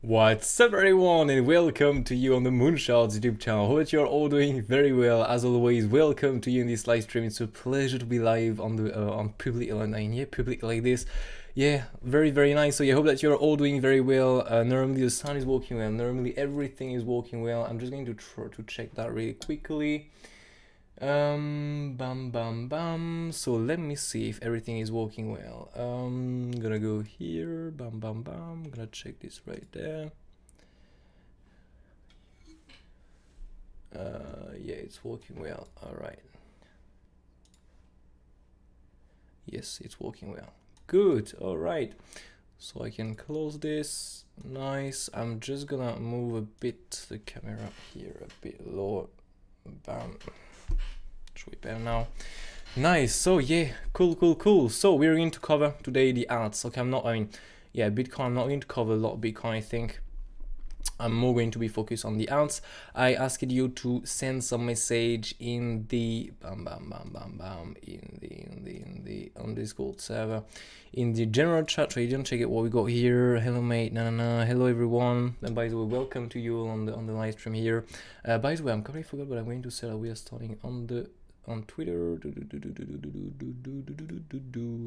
What's up everyone, and welcome to you on the MOONCHARTS YouTube channel. Hope you're all doing very well. As always, welcome to you in this live stream. It's a pleasure to be live on the on public online, yeah, public like this. Yeah, very nice. So yeah, hope that you're all doing very well. Normally the sound is working well, normally everything is working well. I'm just going to try to check that really quickly. Bam. So let me see if everything is working well. I'm gonna go here, bam. I'm gonna check this right there. Yeah, it's working well. All right. Yes, it's working well. Good. All right. So I can close this. Nice. I'm just gonna move a bit the camera here a bit lower. Bam. Should be better now. Nice. So yeah, cool. So we're going to cover today the arts. Okay, Bitcoin. I'm not going to cover a lot of Bitcoin, I think. I'm more going to be focused on the arts. I asked you to send some message in the on the Discord server, in the general chat. So you didn't check it. What we got here? Hello mate, hello everyone. And by the way, welcome to you on the live stream here. By the way, I'm completely forgot, but I'm going to say that we are starting on Twitter.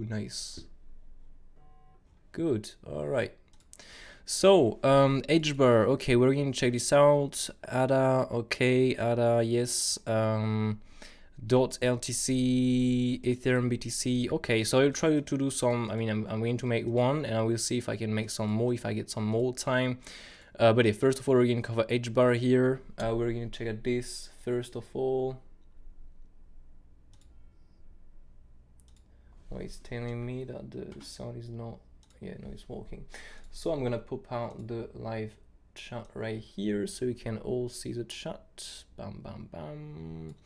Nice. Good. All right. So, HBAR, okay, we're going to check this out. ADA, okay, ADA, yes. .LTC, Ethereum BTC, okay, so I'll try to do some, I'm going to make one, and I will see if I can make some more, if I get some more time. But yeah, first of all, we're going to cover HBAR here. We're going to check out this, first of all. Oh, it's telling me that the sound is not, yeah, no, it's working. So I'm gonna pop out the live chat right here so you can all see the chat. Bam.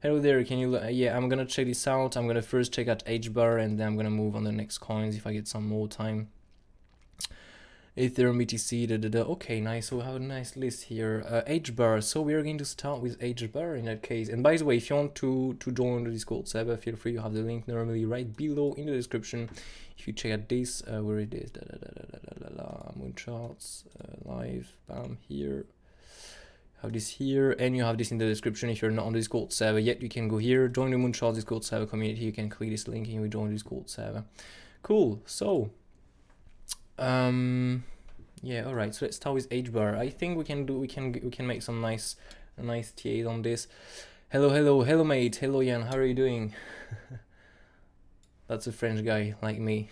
Hello there, can you yeah, I'm gonna check this out. I'm gonna first check out HBAR and then I'm gonna move on the next coins if I get some more time. Ethereum BTC, okay, nice. So we have a nice list here. HBAR, so we are going to start with HBAR in that case. And by the way, if you want to join the Discord server, feel free. You have the link normally right below in the description. If you check out this, where it is, MOONCHARTS live, bam, here. Have this here, and you have this in the description. If you're not on the Discord server yet, you can go here, join the MOONCHARTS Discord server community. You can click this link and you will join the Discord server. Cool. So yeah, all right, so let's start with HBAR. I think we can make some nice TAs on this. Hello mate, hello Jan, how are you doing? That's a French guy like me.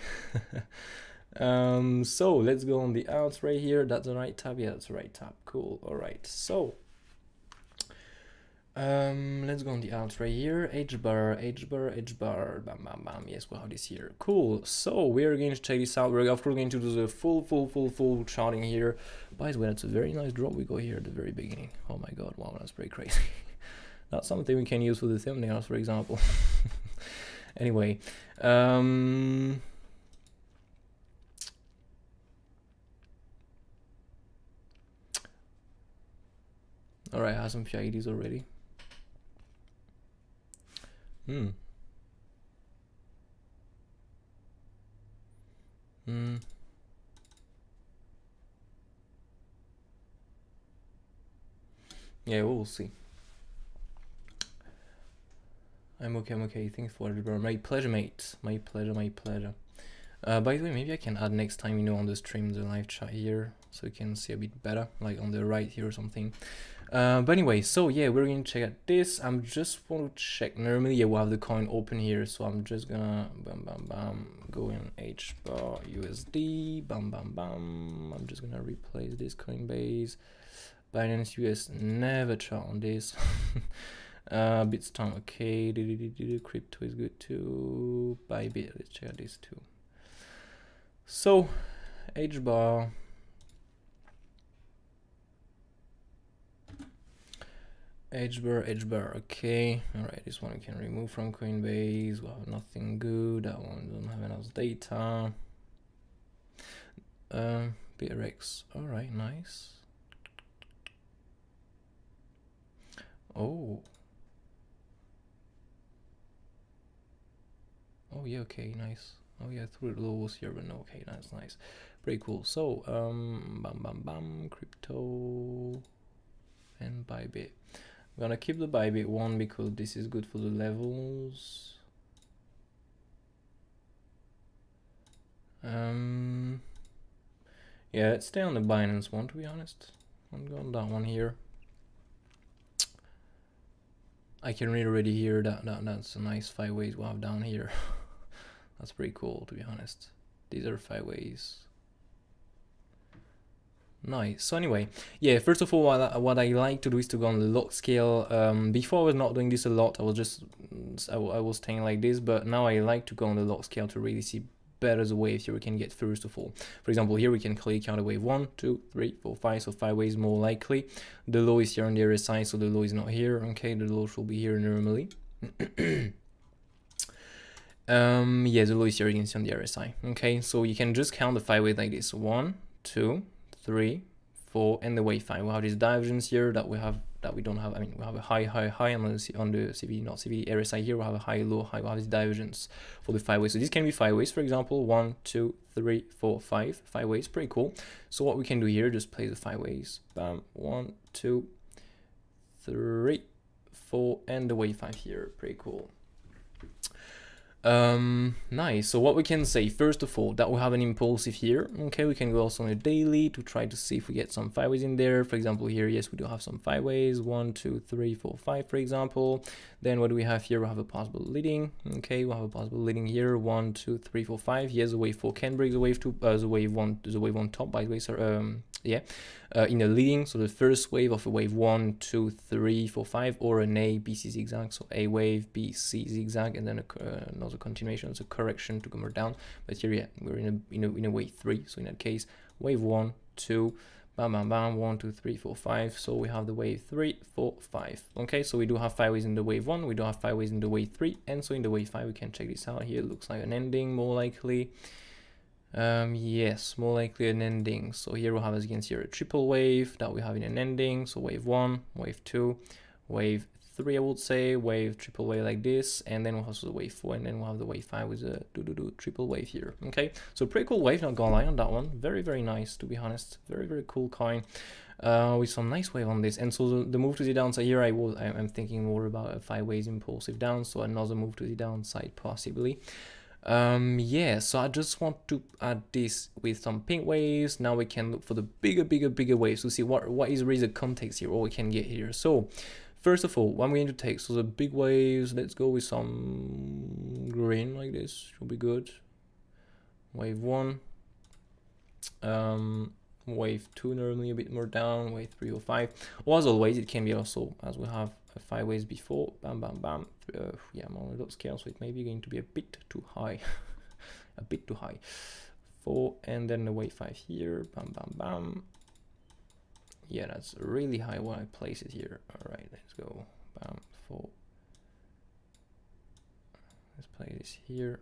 So let's go on the outs right here. That's the right tab. Yeah, that's the right tab. Cool. All right, so let's go on the outs right here. HBAR, bam. Yes, we'll have this here. Cool. So we're going to check this out. We're of course going to do the full charting here. By the way, that's a very nice drop we got here at the very beginning. Oh my god, wow, that's pretty crazy. That's something we can use for the thumbnails, for example. Anyway, all right, I have some IDs already. Yeah, we'll see. I'm okay. Thanks for it, bro. My pleasure, mate. My pleasure. By the way, maybe I can add next time, you know, on the stream, the live chat here, so you can see a bit better, like on the right here or something. But anyway, so yeah, we're going to check out this. I'm just want to check. Normally, yeah, we'll have the coin open here, so I'm just gonna bam, go in HBAR USD, bam. I'm just gonna replace this Coinbase, Binance US, never chart on this. Bitstamp, okay. Crypto is good too. Bybit, let's check out this too. So HBAR. HBAR, okay. All right, this one we can remove from Coinbase. We'll have nothing good. That one doesn't have enough data. BRX, all right, nice. Oh yeah, okay, nice. Oh yeah, through the lows here, but no, okay, that's nice. Pretty cool. So, crypto and Bybit. I'm gonna keep the Bybit one because this is good for the levels. Yeah, let's stay on the Binance one, to be honest. I'm going on that one here. I can read already here that's a nice 5 ways we have down here. That's pretty cool, to be honest. These are 5 ways. Nice. So anyway, yeah, first of all, what I like to do is to go on the log scale. Before I was not doing this a lot. I was staying like this, but now I like to go on the log scale to really see better the waves here we can get first of all. For example, here we can clearly count a wave 1, 2, 3, 4, 5, so 5 waves more likely. The low is here on the RSI, so the low is not here. Okay, the low should be here normally. Yeah, the low is here, you can see on the RSI. Okay, so you can just count the 5 waves like this: 1, 2, 3, 4, and the wave 5. We have this divergence here that we don't have. I mean, we have a high on the CVD, not CVD, RSI here. We have a high, low, high. We have this divergence for the 5 ways. So this can be 5 ways, for example, 1, 2, 3, 4, 5. 5 ways, pretty cool. So what we can do here, just place the 5 ways. Bam, 1, 2, 3, 4, and the wave 5 here. Pretty cool. Nice. So what we can say first of all, that we have an impulsive here. Okay, we can go also on a daily to try to see if we get some 5 ways in there. For example, here, yes, we do have some 5 ways, 1, 2, 3, 4, 5, for example. Then what do we have here? We have a possible leading. Okay, we have a possible leading here, 1, 2, 3, 4, 5. Yes, the wave 4 can break the wave 2, the wave 1 top, by the way. So yeah, in a leading, so the first wave of a wave 1, 2, 3, 4, 5, or an A, B, C zigzag. So A wave, B, C zigzag, and then another continuation, it's a correction to come down. But here, yeah, we're in a wave 3. So in that case, wave 1, 2, bam, bam, bam, 1, 2, 3, 4, 5. So we have the wave 3, 4, 5. Okay, so we do have 5 ways in the wave 1, we do have 5 ways in the wave 3, and so in the wave 5, we can check this out here. It looks like an ending, more likely. Yes, more likely an ending. So here we have, as you can see, a triple wave that we have in an ending. So wave 1, wave 2, wave 3, I would say, wave, triple wave like this, and then we'll have the wave 4, and then we'll have the wave 5 with a triple wave here. Okay, so pretty cool wave, not gonna lie on that one. Very, very nice, to be honest. Very, very cool coin. With some nice wave on this. And so the move to the downside here, I'm thinking more about a 5 ways impulsive down, so another move to the downside possibly. Yeah, so I just want to add this with some pink waves. Now we can look for the bigger waves to see what is really the context here, what we can get here. So first of all, what I'm going to take, so the big waves, let's go with some green like this, should be good. Wave 1, wave 2 normally a bit more down, wave 3 or 5. Or as always, it can be also, as we have 5 ways before, bam, bam, bam. Yeah, I'm on a lot scale, so it may be going to be a bit too high. A bit too high. 4, and then the wave 5 here, bam, bam, bam. Yeah, that's really high when I place it here. All right, let's go. Bam, 4. Let's play this here.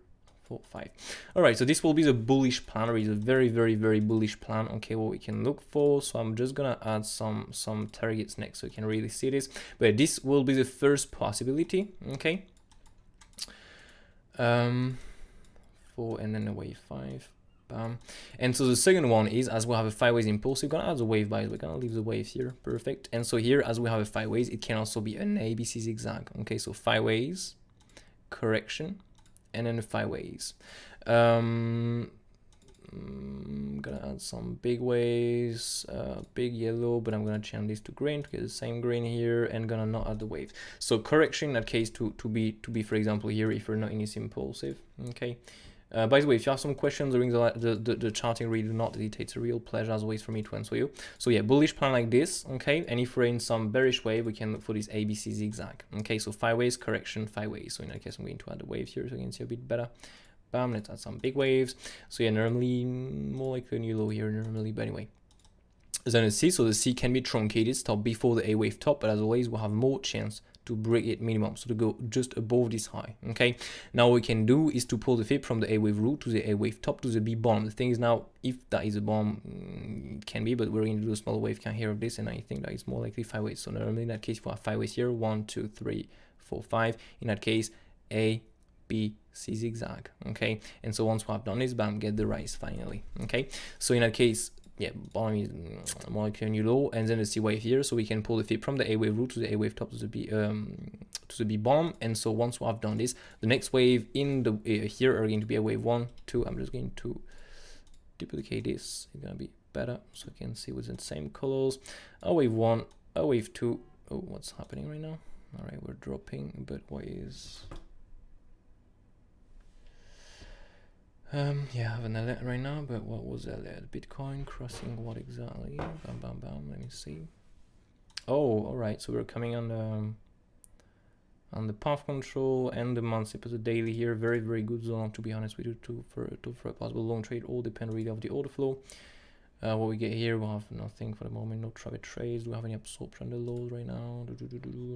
4, 5. All right, so this will be the bullish plan, or is a very, very bullish plan. Okay, what we can look for. So I'm just gonna add some targets next, so you can really see this. But this will be the first possibility. Okay. 4, and then a wave 5. And so the second one is, as we have a 5 ways impulse, we're gonna add the wave by, we're gonna leave the waves here, perfect. And so here, as we have a 5 ways, it can also be an ABC zigzag. Okay, so 5 ways, correction, and then the 5 ways. I'm gonna add some big waves, big yellow, but I'm gonna change this to green to get the same green here, and gonna not add the wave. So correction in that case to be for example here, if we're not in this impulsive. Okay. By the way, if you have some questions during the charting read, do not hesitate. It's a real pleasure as always for me to answer you. So yeah, bullish plan like this, okay? And if we're in some bearish wave, we can look for this ABC zigzag. Okay, so 5 ways, correction, 5 ways. So in that case, I'm going to add the waves here so you can see a bit better. Bam, let's add some big waves. So yeah, normally more like a new low here normally, but anyway. Then a C, so the C can be truncated, stop before the A wave top, but as always, we'll have more chance to break it minimum, so to go just above this high. Okay, now what we can do is to pull the fib from the A wave root to the A wave top to the B bottom. The thing is now, if that is a bottom, it can be, but we're going to do a small wave count here of this, and I think that is more likely 5 ways. So normally in that case, we have 5 ways here, 1, 2, 3, 4, 5. In that case, A, B, C zigzag, okay? And so once we have done this, bam, get the rise finally, okay? So in that case, yeah, bottom is molecular new low, and then the C wave here, so we can pull the fib from the A wave root to the A wave top to the B bottom. And so once we have done this, the next wave in the here are going to be a wave 1, 2. I'm just going to duplicate this. It's gonna be better so you can see with the same colors. A wave 1, a wave 2. Oh, what's happening right now? All right, we're dropping, but what is? Yeah, I have an alert right now, but what was the alert? Bitcoin crossing what exactly? Bam, bam, bam. Let me see. Oh, all right. So we're coming on the path control and the monthly plus the daily here. Very, very good zone, to be honest with you, for a possible long trade. All depend really of the order flow. What we get here, we'll have nothing for the moment. No trade trades. Do we have any absorption on the lows right now?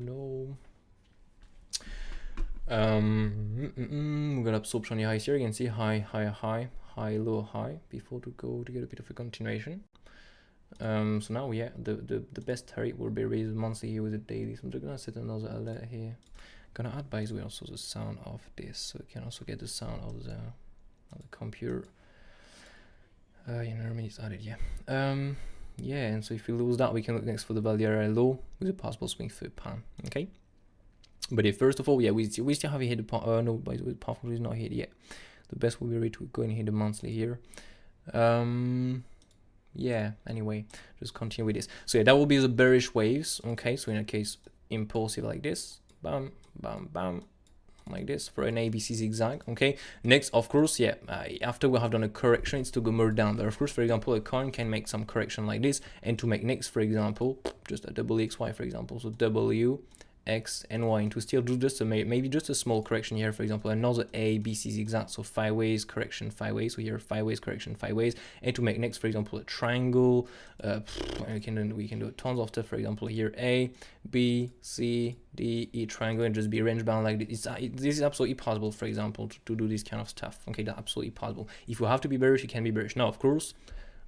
No. We got absorption on the highs here. You can see high, high, high, high, low, high before to get a bit of a continuation. So now, yeah, the best target will be raised monthly here with the daily. So I'm just gonna set another alert here. Gonna add, by the way, also the sound of this, so you can also get the sound of the computer. Yeah, normally it's added, yeah. Yeah, and so if we lose that, we can look next for the value area low with a possible swing for pan. Okay. But if first of all, yeah, we still haven't hit the path. No, by the way, the path is not hit yet. The best will be ready to go and hit the monthly here. Yeah, anyway, just continue with this. So yeah, that will be the bearish waves. Okay, so in a case, impulsive like this, bam, bam, bam, like this for an ABC zigzag. Okay, next, of course, yeah, after we have done a correction, it's to go more down. But of course, for example, a coin can make some correction like this, and to make next, for example, just a WXY, for example, so W, X and Y, and to still do just maybe just a small correction here, for example, another A, B, C zigzag, so 5 ways correction, 5 ways, so here 5 ways correction, 5 ways, and to make next, for example, a triangle. We can do tons of stuff, for example, here A, B, C, D, E triangle, and just be range bound like this. This is absolutely possible, for example, to do this kind of stuff. Okay, that's absolutely possible. If you have to be bearish, you can be bearish. Now, of course,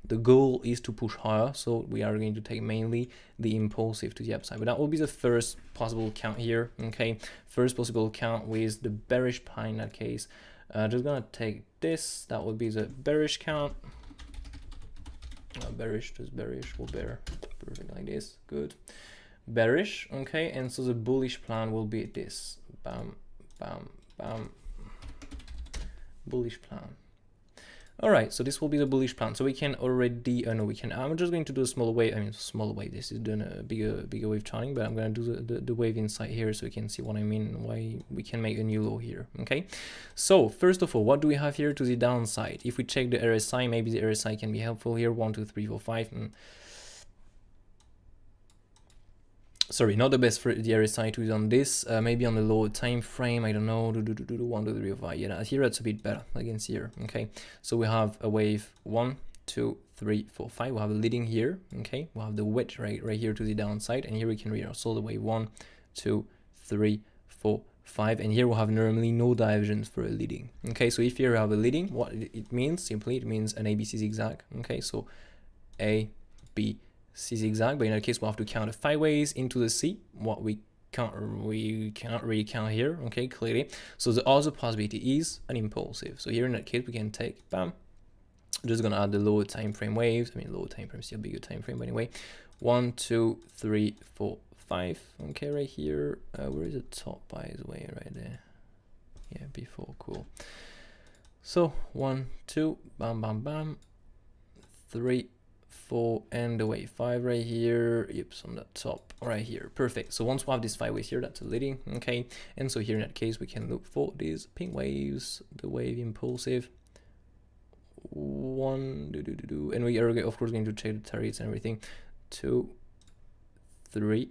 the goal is to push higher, so we are going to take mainly the impulsive to the upside. But that will be the first possible count here, okay? First possible count with the bearish pie in that case. Just gonna take this, that would be the bearish count. Bearish, just bearish, or bear, perfect, like this, good. Bearish, okay, and so the bullish plan will be this, bam, bam, bam, bullish plan. All right, so this will be the bullish plan. So we can already, no, we can. I'm just going to do a smaller wave. I mean, smaller wave. This is doing a bigger wave charting, but I'm going to do the wave inside here so you can see what I mean. Why we can make a new low here. Okay. So first of all, what do we have here to the downside? If we check the RSI, maybe the RSI can be helpful here. 1, 2, 3, 4, 5. Sorry, not the best for the RSI to is on this. Maybe on the lower time frame. I don't know. 1, 2, 3, 4, 5. Yeah, here it's a bit better. Like you can see here. Okay, so we have a wave 1, 2, 3, 4, 5. We have a leading here. Okay, we have the wedge right here to the downside, and here we can read also the wave 1, 2, 3, 4, 5, and here we'll have normally no divergence for a leading. Okay, so if you have a leading, what it means simply, it means an ABC zigzag. Okay, so A, B, C zigzag, but in that case we'll have to count 5 ways into the C, what we cannot really count here, okay, clearly. So the other possibility is an impulsive. So here in that case we can take, bam, I'm just gonna add the lower time frame waves. I mean, lower time frame, still bigger time frame, but anyway, 1, 2, 3, 4, 5. Okay, right here. Where is the top, by the way? Right there. Yeah, before, cool. So 1, 2, bam, bam, bam, 3, 4, and the wave 5 right here. Yep, on the top right here. Perfect. So once we have these 5 waves here, that's a leading. Okay, and so here in that case we can look for these pink waves, the wave impulsive 1, and we are of course going to check the targets and everything. 2, 3,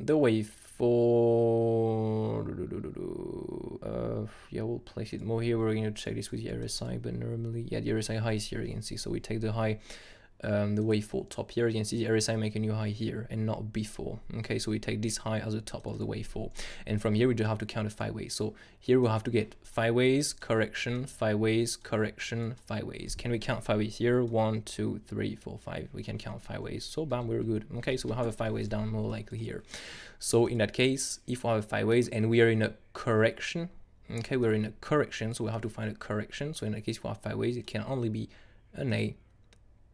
the wave 4. Yeah, we'll place it more here. We're going to check this with the RSI, but normally, yeah, the RSI high is here, you can see. So we take the high, the wave 4 top here. You can see the RSI make a new high here and not before. Okay, so we take this high as the top of the wave 4, and from here we just have to count the 5 ways. So here we'll have to get 5 ways correction, 5 ways correction, 5 ways. Can we count 5 ways here? 1, 2, 3, 4, 5. We can count 5 ways. So bam, we're good. Okay, so we'll have a 5 ways down more likely here. So in that case, if we have 5 ways and we are in a correction, Okay, we're in a correction, so we have to find a correction. So in that case, we have 5 waves. It can only be an A,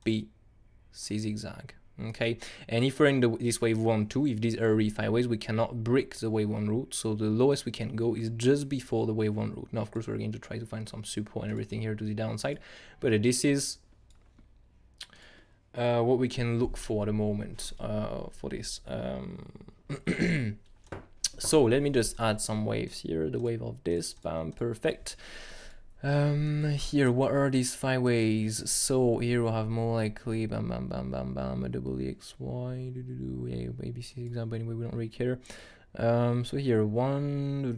B, C zigzag. Okay, and if we're in this wave 1, 2, if these are already 5 waves, we cannot break the wave 1 root. So the lowest we can go is just before the wave 1 root. Now, of course, we're going to try to find some support and everything here to the downside, but this is what we can look for at the moment for this. So let me just add some waves here. The wave of this, bam, perfect. Here, what are these 5 waves? So here we'll have more likely bam bam bam bam bam a double XY yeah, ABC example, anyway, we don't really care. So here 1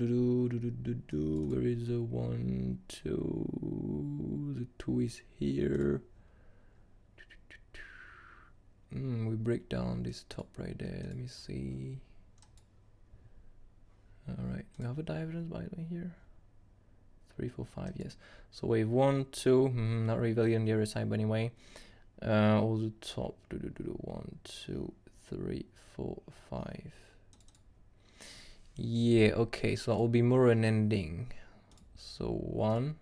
where is the 1, 2, the 2 is here. We break down this top right there. Let me see. Alright, we have a divergence by the way here. 3, 4, 5, yes. So wave 1, 2, not really valid on the other side, but anyway. All the top, 1, 2, 3, 4, 5. Yeah, okay, so that will be more an ending. So 1,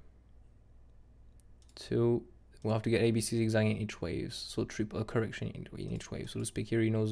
2, we'll have to get ABC zigzag in each wave. So triple correction in each wave, so to speak. Here, you know,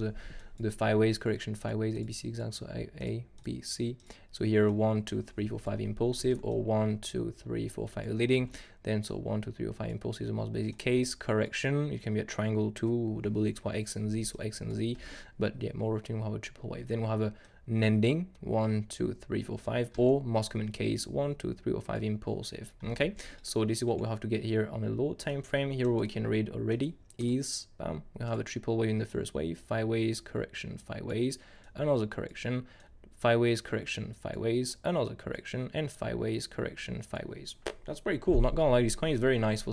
the 5 waves, correction 5 waves, ABC zigzag, so A, B, C. So here 1, 2, 3, 4, 5 impulsive, or 1, 2, 3, 4, 5 leading. Then so 1, 2, 3, or 5 impulsive is the most basic case. Correction, it can be a triangle too, double X, Y, X, and Z, so X and Z. But yeah, more often we'll have a triple wave. Then we'll have an ending, 1, 2, 3, 4, 5, or most common case, 1, 2, 3, or 5 impulsive. Okay, so this is what we have to get here on a low time frame. Here what we can read already is, bam, we have a triple wave in the first wave, 5 waves, correction, 5 waves, another correction, 5 waves, correction, 5 waves, another correction, and 5 waves, correction, 5 waves. That's pretty cool. Not gonna lie, this coin is very nice for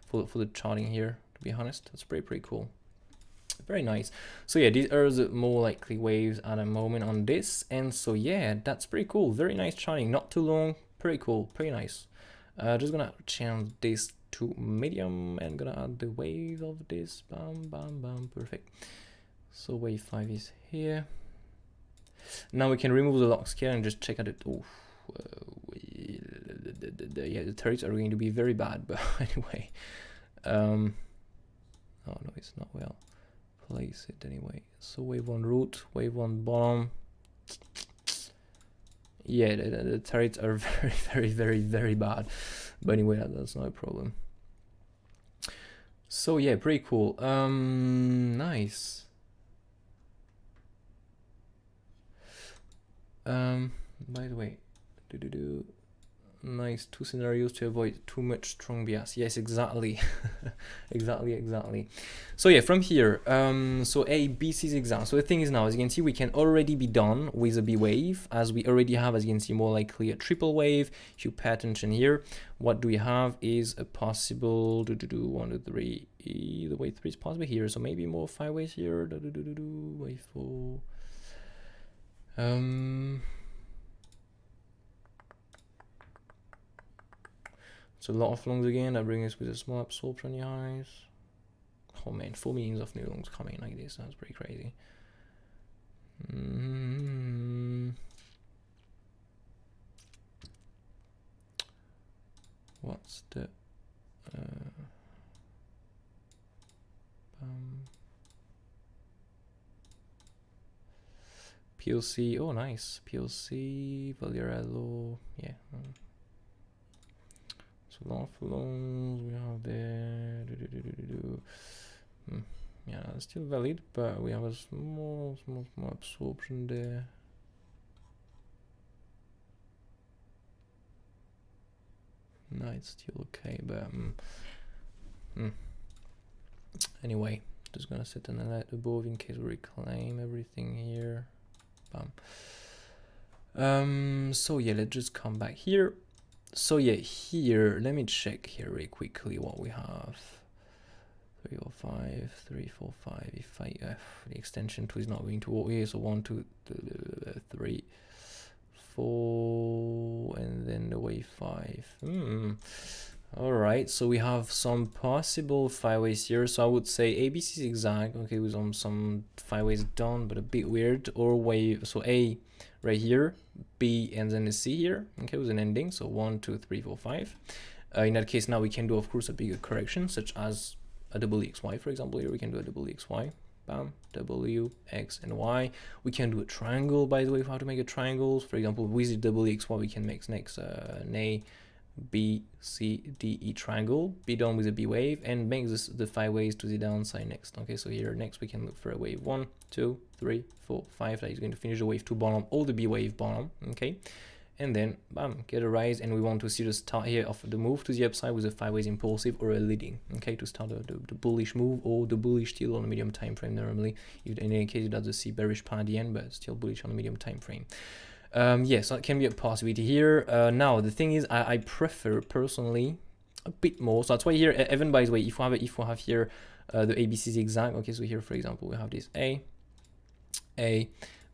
the charting here, to be honest. That's pretty cool. Very nice. So yeah, these are the more likely waves at the moment on this, and so yeah, that's pretty cool. Very nice charting, not too long, pretty cool, pretty nice. Just gonna change this to medium and gonna add the wave of this, bam bam bam, perfect. So wave 5 is here. Now we can remove the lock scale and just check out it. Yeah, the turrets are going to be very bad, but anyway. Oh no, it's not well. Place it anyway. So wave 1 root, wave 1 bottom. Yeah, the turrets are very bad. But anyway, that's not a problem. So yeah, pretty cool. Nice. By the way, nice 2 scenarios to avoid too much strong bias. Yes, exactly. exactly. So yeah, from here, so A, B, C zigzag. So the thing is now, as you can see, we can already be done with a B wave, as we already have, as you can see, more likely a triple wave. If you pay attention here, what do we have is a possible 1, 2, 3. The wave 3 is possible here, so maybe more 5 waves here. Wave 4. So a lot of longs again, that brings us with a small absorption on the highs. Oh man, 4 millions of new longs coming like this, that's pretty crazy. What's the PLC? Oh nice, PLC, Valierello, yeah. So long for loans we have there. Yeah, it's still valid, but we have a small absorption there. No, it's still okay, but anyway, just gonna set an alert above in case we reclaim everything here. Bam. So yeah, let's just come back here. So yeah, here, let me check here really quickly what we have. 3, 4, 5, 3, 4, 5. If I the extension 2 is not going to work here, so 1, 2, 3, 4, and then the wave 5. All right, so we have some possible 5-ways here. So I would say ABC zigzag, okay, with some 5-ways down, but a bit weird, or wave. So A right here, B, and then a C here, okay, with an ending. So 1, 2, 3, 4, 5. In that case, now we can do, of course, a bigger correction, such as a double XY, for example. Here we can do a double XY. Bam, W, X, and Y. We can do a triangle, by the way, how to make a triangle. For example, with the double XY, we can make next an A, B, C, D, E triangle, be done with a B wave, and make this the 5-ways to the downside next. Okay, so here next we can look for a wave 1, 2, 3, 4, 5. That is going to finish the wave 2 bottom or the B wave bottom. Okay, and then bam, get a rise, and we want to see the start here of the move to the upside with a 5-ways impulsive or a leading. Okay, to start the bullish move or the bullish still on a medium time frame normally. In any case, it does the C bearish part at the end, but still bullish on a medium time frame. Yes, so it can be a possibility here. Now the thing is, I prefer personally a bit more. So that's why here, even by the way, if we have here the ABC zigzag. Okay, so here for example we have this A,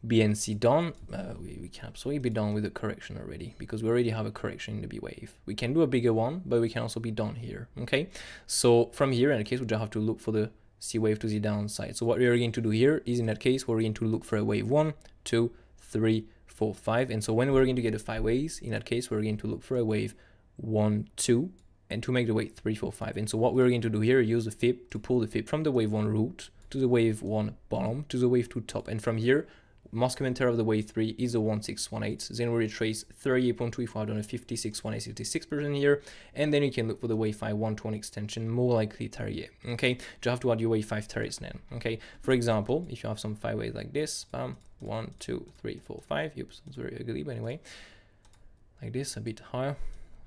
B, and C done. We can absolutely be done with the correction already, because we already have a correction in the B wave. We can do a bigger one, but we can also be done here. Okay, so from here in the case we just have to look for the C wave to the downside. So what we are going to do here is, in that case, we're going to look for a wave 1, 2, 3, 4, 5. And so when we're going to get the 5-ways, in that case we're going to look for a wave 1, 2, and to make the wave 3, 4, 5. And so what we're going to do here is use the fib to pull the fib from the wave 1 root to the wave 1 bottom to the wave 2 top, and from here most commentator of the wave 3 is a 1618. Then we retrace 38.2 if we have done a 56, 186% here, and then you can look for the wave 5 1-to-1 extension, more likely target. Okay, you have to add your wave 5 targets then. Okay, for example, if you have some 5-ways like this, bam, 1, 2, 3, 4, 5. Oops, it's very ugly, but anyway, like this, a bit higher,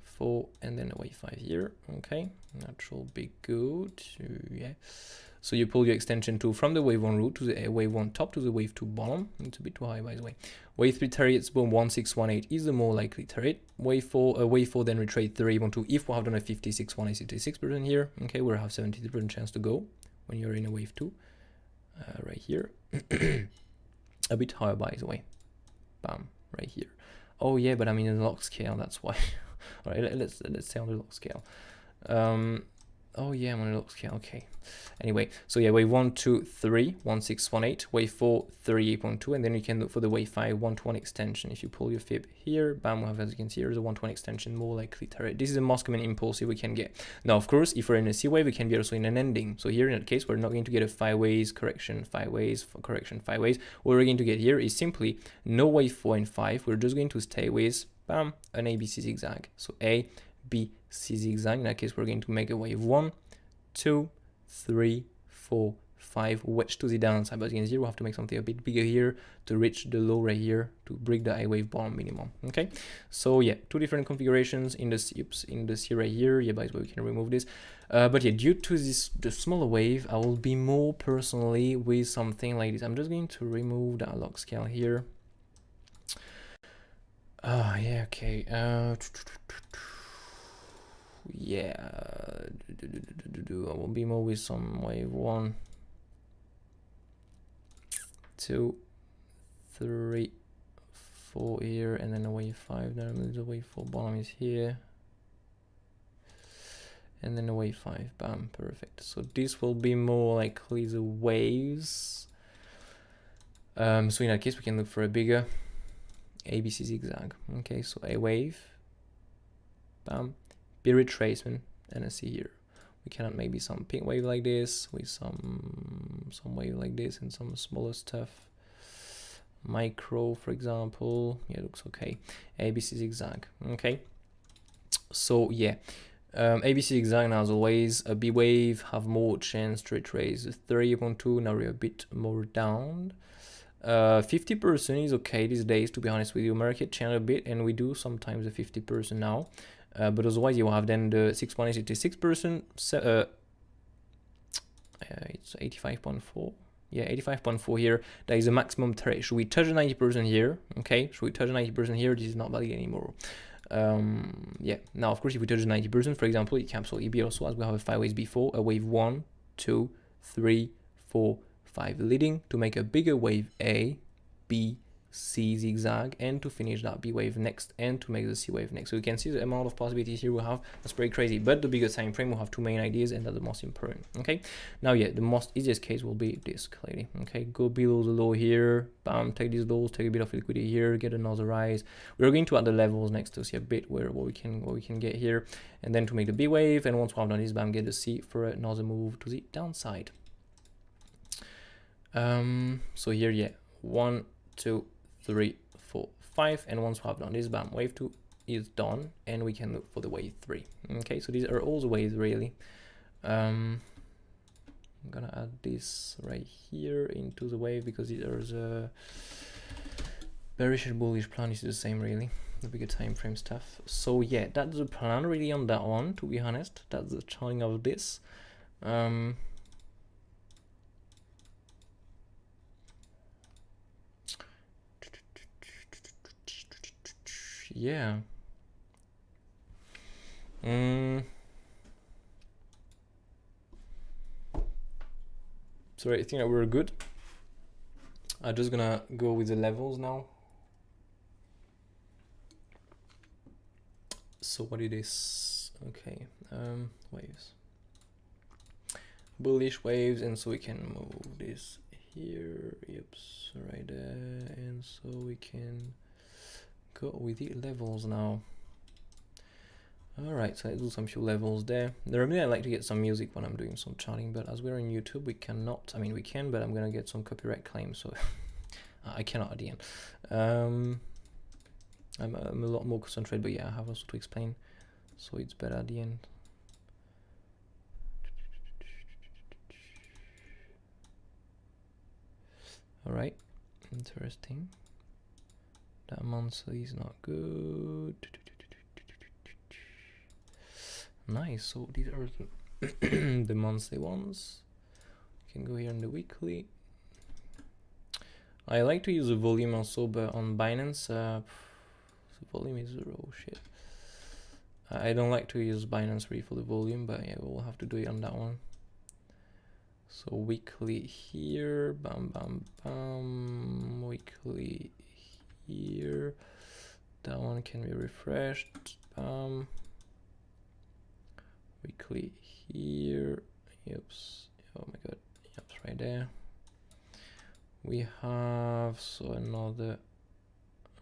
4, and then a wave 5 here. Okay, that should be good. Yeah. So you pull your extension 2 from the wave 1 root to the wave 1 top to the wave 2 bottom. It's a bit too high, by the way. Wave 3 targets, boom, 1618 is the more likely target. Wave 4 then retrace 38.2 if we have done a 56, 186% here. Okay, we have 70% chance to go when you're in a wave 2. Right here. A bit higher, by the way. Bam, right here. Oh yeah, but I'm in a log scale, that's why. All right, let's stay on the log scale. Oh yeah, I'm on a log scale. Okay. Anyway, so yeah, wave 1, 2, 3, 1618, wave 4, 38.2, and then you can look for the wave 5 1-to-1 extension. If you pull your fib here, bam, we have, as you can see, here's a 1-to-1 extension, more likely target. This is the most common impulsive we can get. Now, of course, if we're in a C wave, we can be also in an ending. So here in that case, we're not going to get a 5-ways correction, 5-ways correction, 5-ways. What we're going to get here is simply no wave 4 and 5. We're just going to stay with, bam, an ABC zigzag. So A, B, C zigzag. In that case, we're going to make a wave 1, 2, 3, 4, 5, wedge to the downside. But as you can see, we'll have to make something a bit bigger here to reach the low right here to break the I wave bottom minimum. Okay, so yeah, 2 different configurations in the C, in the C right here. Yeah, by the way, we can remove this. But yeah, due to the smaller wave, I will be more personally with something like this. I'm just going to remove that log scale here. Yeah, okay. Yeah, I will be more with some wave 1, 2, 3, 4 here, and then a wave 5. Then the wave 4 bottom is here, and then a wave 5. Bam, perfect. So this will be more likely the waves. So in that case, we can look for a bigger ABC zigzag. Okay, so a wave, bam, B retracement, and a C here. We cannot maybe some pink wave like this with some wave like this and some smaller stuff. Micro, for example. Yeah, it looks okay. ABC zigzag. Okay. So yeah, ABC zigzag now as always. A B wave have more chance to retrace 30.2. Now we're a bit more down. 50% is okay these days, to be honest with you. Market channel a bit, and we do sometimes a 50% now. But otherwise you will have then the 6.86%, it's 85.4, yeah, 85.4 here. That is a maximum target. Should we touch 90% here? Okay, should we touch 90% here? This is not valid anymore. Yeah, now of course if we touch 90%, for example, it can absolutely be also, as we have a 5-ways before, a wave 1, 2, 3, 4, 5 leading to make a bigger wave A, B, C zigzag, and to finish that B wave next, and to make the C wave next. So you can see the amount of possibilities here we have. That's pretty crazy. But the bigger time frame, we have two main ideas, and that's the most important. Okay. Now, yeah, the most easiest case will be this, clearly. Okay, go below the low here. Bam, take these lows, take a bit of liquidity here, get another rise. We're going to add the levels next to see a bit what we can get here, and then to make the B wave. And once we have done this, bam, get the C for another move to the downside. So here, yeah, 1, 2, 3, 4, 5, and once we have done this, bam, wave 2 is done, and we can look for the wave 3. Okay, so these are all the waves really. I'm gonna add this right here into the wave because these are the bearish and bullish plan is the same really, the bigger time frame stuff. So yeah, that's the plan really on that one, to be honest. That's the charting of this. Yeah. So I think that we're good. I'm just gonna go with the levels now. So what it is? Okay, waves, bullish waves, and so we can move this here. Yep, right there, and so we can go with the levels now. All right, so let's do some few levels there. Normally I like to get some music when I'm doing some charting, but as we're on YouTube, we cannot. I mean, we can, but I'm gonna get some copyright claims, so I cannot at the end. I'm a lot more concentrated, but yeah, I have also to explain, so it's better at the end. All right, interesting. That monthly is not good. Nice, so these are the monthly ones. You can go here on the weekly. I like to use the volume also, but on Binance, the volume is 0, shit. I don't like to use Binance really for the volume, but yeah, we'll have to do it on that one. So weekly here, bam, bam, bam, weekly here. That one can be refreshed, bam. Weekly here, yips, oh my god, yips, right there. We have, so another,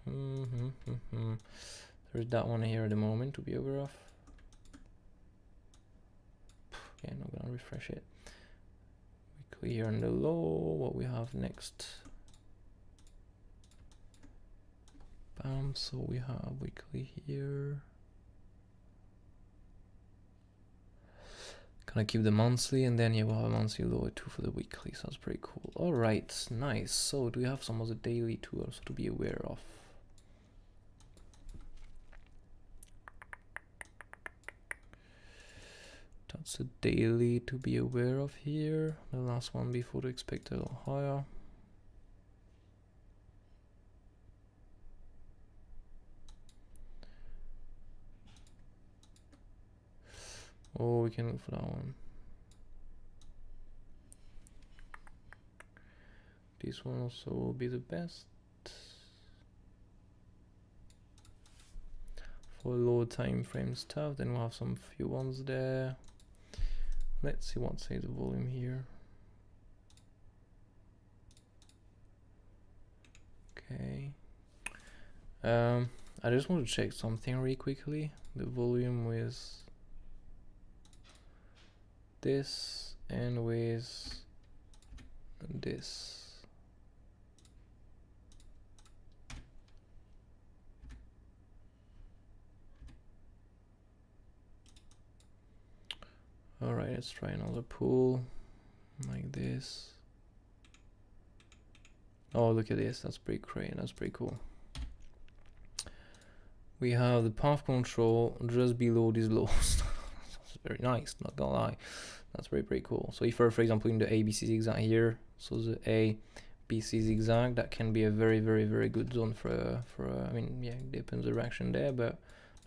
there's that one here at the moment to be aware of. Yeah, not gonna refresh it. Weekly here on the low, what we have next. Bam, so we have weekly here. Gonna keep the monthly, and then yeah, we'll have a monthly lower too for the weekly, so that's pretty cool. All right, nice. So do we have some other daily too also to be aware of? That's a daily to be aware of here. The last one before the expected a little higher. Oh, we can look for that one. This one also will be the best. For low time frame stuff, then we'll have some few ones there. Let's see what says the volume here. Okay. I just want to check something really quickly. The volume with this and with this. All right, let's try another pool like this. Oh, look at this, that's pretty great, that's pretty cool. We have the path control just below these lows. That's very nice, not gonna lie. That's pretty cool. So if we're, for example, in the ABC zigzag here, so the ABC zigzag, that can be a very good zone for I mean, yeah, it depends the direction there, but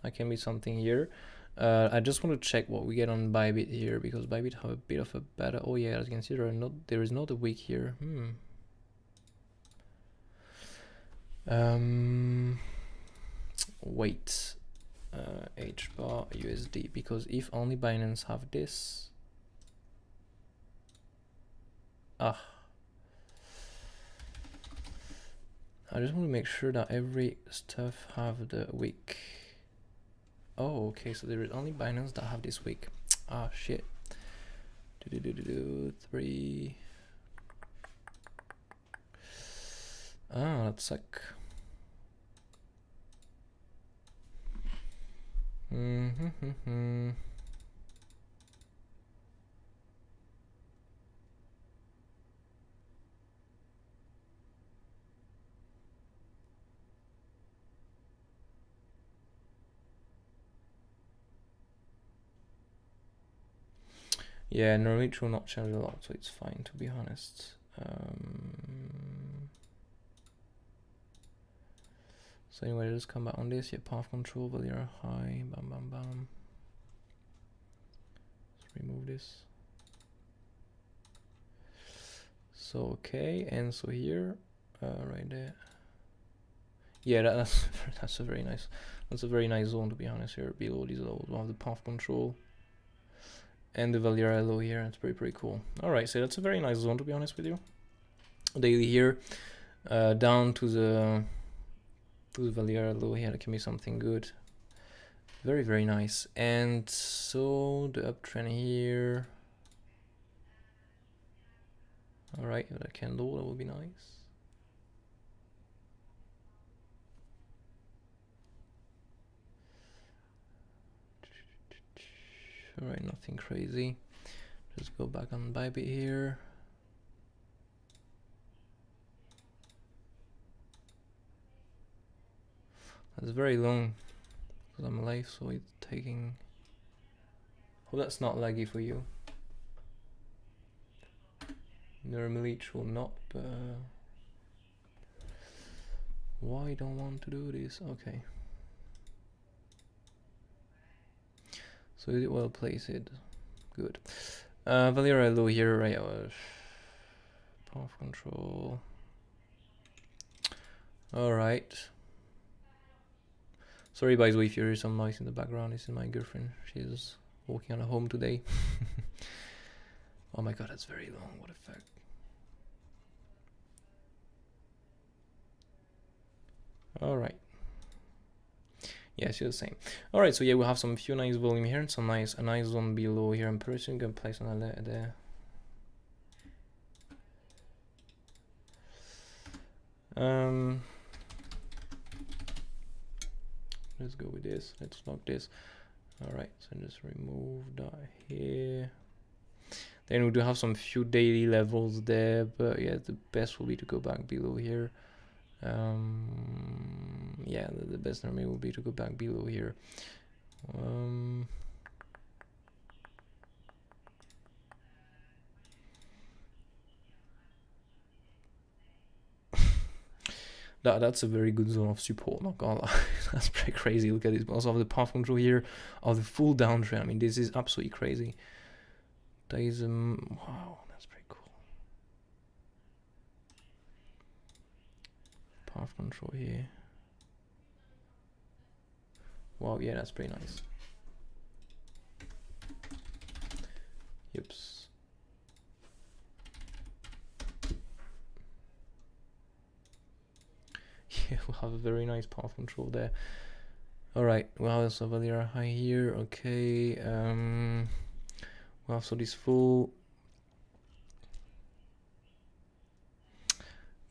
that can be something here. I just want to check what we get on Bybit here, because Bybit have a bit of a better. Oh yeah, as you can see, there is not a wick here. Wait, HBAR USD, because if only Binance have this, I just want to make sure that every stuff have the week. Oh, okay, so there is only Binance that have this week. Ah, shit. 3. Ah, that suck. Yeah, Norwich will not change a lot, so it's fine, to be honest. So anyway, let's come back on this. Yeah, path control, value high, bam, bam, bam. Let's remove this. So okay, and so here, right there. Yeah, that's a very nice. That's a very nice zone, to be honest. Here below these levels, we'll have the path control. And the Valera low here, it's pretty cool. Alright, so that's a very nice zone, to be honest with you. Daily here, down to the Valera low here, that can be something good. Very nice. And so the uptrend here. Alright, with a candle, that would be nice. Alright, nothing crazy. Just go back on Bybit here. That's very long because I'm live, so it's taking. Hope that's not laggy for you. Normally it will not, but why I don't want to do this? Okay. So is it well placed? Good. Valera low here, right? Path control. Alright. Sorry by the way if you hear some noise in the background. This is my girlfriend. She's walking on a home today. Oh my god, that's very long. What a fact. Alright. Yeah, it's the same. Alright, so yeah, we'll have some few nice volume here and some a nice zone below here. I'm pretty sure I'm gonna place on there. Let's go with this. Let's lock this. Alright, so just remove that here. Then we do have some few daily levels there, but yeah, the best will be to go back below here. Yeah, the best normally will be to go back below here. That's a very good zone of support, not gonna lie. That's pretty crazy. Look at this. We also have the path control here of the full downtrend. I mean, this is absolutely crazy. That is wow, that's pretty cool. Path control here. Wow, yeah, that's pretty nice. Yips. Yeah, we'll have a very nice path control there. Alright, we'll have also Valera high here. Okay, we'll have so this full.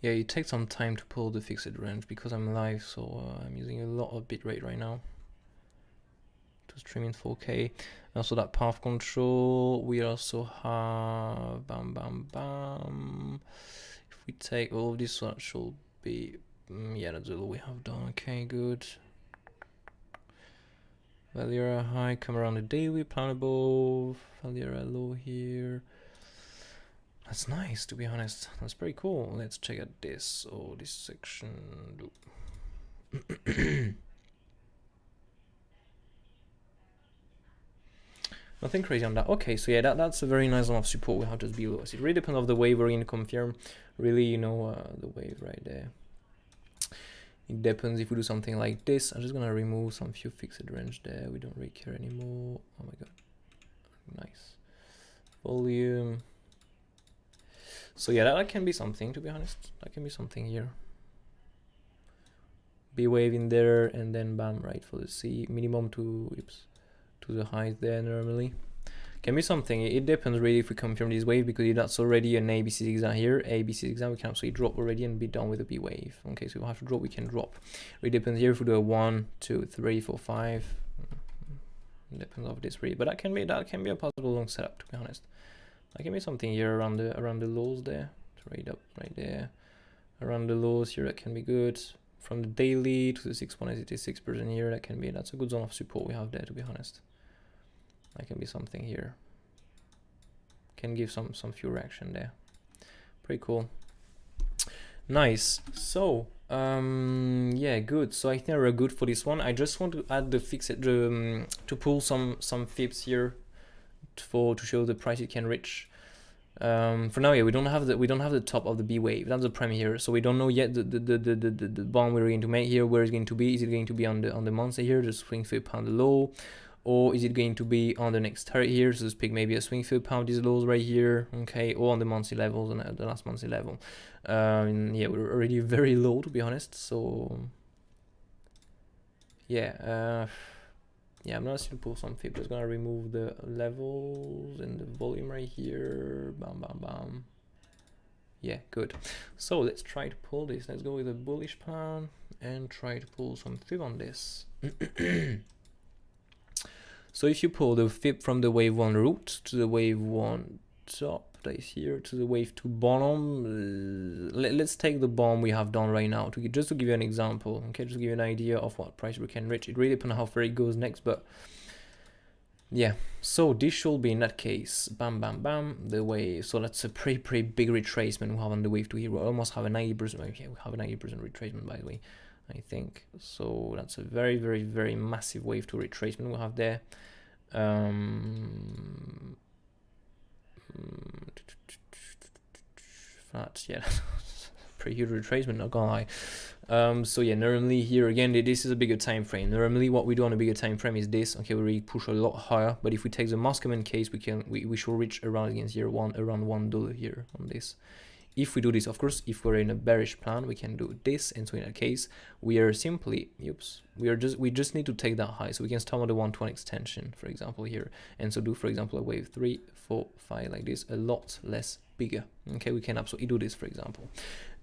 Yeah, it takes some time to pull the fixed range because I'm live, so I'm using a lot of bitrate right now to stream in 4K. Also that path control, we also have if we take all of this, so that should be yeah, that's all we have done. Okay, good. Valera high, come around the daily, plan above, Valera low here. That's nice, to be honest. That's pretty cool. Let's check out this. Oh, this section. Nothing crazy on that. Okay, so yeah, that's a very nice one of support we have just below. So it really depends on the wave we're going to confirm. Really, you know, the wave right there. It depends if we do something like this. I'm just gonna remove some few fixed range there. We don't really care anymore. Oh my god, nice volume. So yeah, that can be something, to be honest. That can be something here. B wave in there, and then bam, right for the C minimum to the highs there normally. Can be something. It depends really if we confirm this wave, because that's already an ABC zigzag here. ABC zigzag, we can absolutely drop already and be done with the B wave. Okay, so we have to drop, we can drop. It depends here if we do a 1, 2, 3, 4, 5. It depends of this really, but that can be a possible long setup, to be honest. That can be something here around the lows there. Trade up right there. Around the lows here, that can be good. From the daily to the 6.86% here, that's a good zone of support we have there, to be honest. That can be something here. Can give some few reaction there. Pretty cool. Nice. So yeah, good. So I think we're good for this one. I just want to add the fixed to pull some fips here to show the price it can reach. For now, yeah, we don't have the top of the B wave. That's the prime here, so we don't know yet the bond we're going to make here, where it's going to be. Is it going to be on the monthly here, the swing fib pound the low, or is it going to be on the next target here, so to speak, maybe a swing fib pound these lows right here, okay, or on the monthly levels and the last monthly level. Yeah, we're already very low, to be honest. So yeah, yeah, I'm gonna still pull some fib. Just gonna remove the levels and the volume right here. Bam, bam, bam. Yeah, good. So let's try to pull this. Let's go with a bullish plan and try to pull some fib on this. So if you pull the fib from the wave 1 root to the wave 1 top, that is here, to the wave 2 bottom, let's take the bottom we have done right now just to give you an example, okay, just to give you an idea of what price we can reach. It really depends on how far it goes next, but yeah. So this should be, in that case, bam, bam, bam, the wave. So that's a pretty big retracement we have on the wave 2 here. We almost have a 90%. Okay, we have a 90% retracement, by the way, I think. So that's a very massive wave 2 retracement we have there. Flat, yeah, pretty huge retracement, not gonna lie. So yeah, normally here again, this is a bigger time frame. Normally what we do on a bigger time frame is this. Okay, we really push a lot higher, but if we take the Moscow case, we should reach around against here around $1 here on this. If we do this, of course, if we're in a bearish plan, we can do this, and so in that case, we are simply, we just need to take that high, so we can start on the 1-to-1 extension, for example, here, and so do, for example, a wave 3, 4, 5 like this, a lot less bigger. Okay, we can absolutely do this, for example.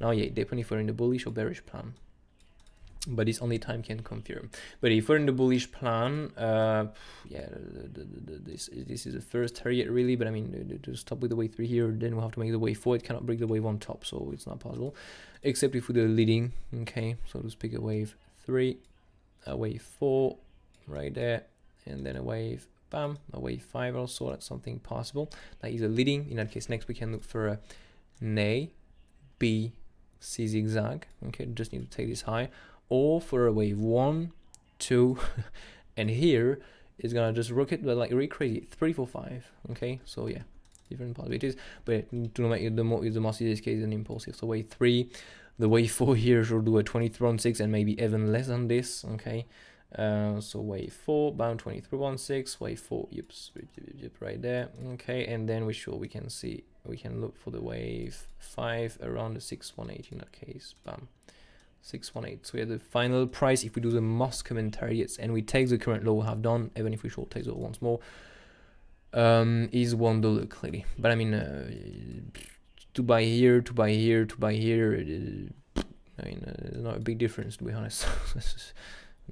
Now, yeah, depending if we're in the bullish or bearish plan, but this only time can confirm. But if we're in the bullish plan, yeah, this is the first target really, but I mean, to stop with the wave 3 here, then we'll have to make the wave 4. It cannot break the wave on top, so it's not possible, except if we do leading. Okay, so to speak, a wave 3, a wave 4 right there, and then a wave, bam, a wave 5 also. That's something possible. That is a leading. In that case, next we can look for a A, B, C zigzag. Okay, just need to take this high, or for a wave 1, 2, and here it's gonna just rocket, but like really crazy, 3, 4, 5. Okay, so yeah, different possibilities, but to make it the most easiest case an impulsive. So wave 3, the wave 4 here should do a 23.16 and maybe even less than this. Okay, so wave 4, bound 23.16, wave 4, yep, right there. Okay, and then we can look for the wave 5 around the 618 in that case. Bam, 618. So yeah, the final price, if we do the most common targets and we take the current low we have done, even if we should take it once more, is $1 clearly. But I mean, to buy here, to buy here, to buy here, I mean, not a big difference, to be honest.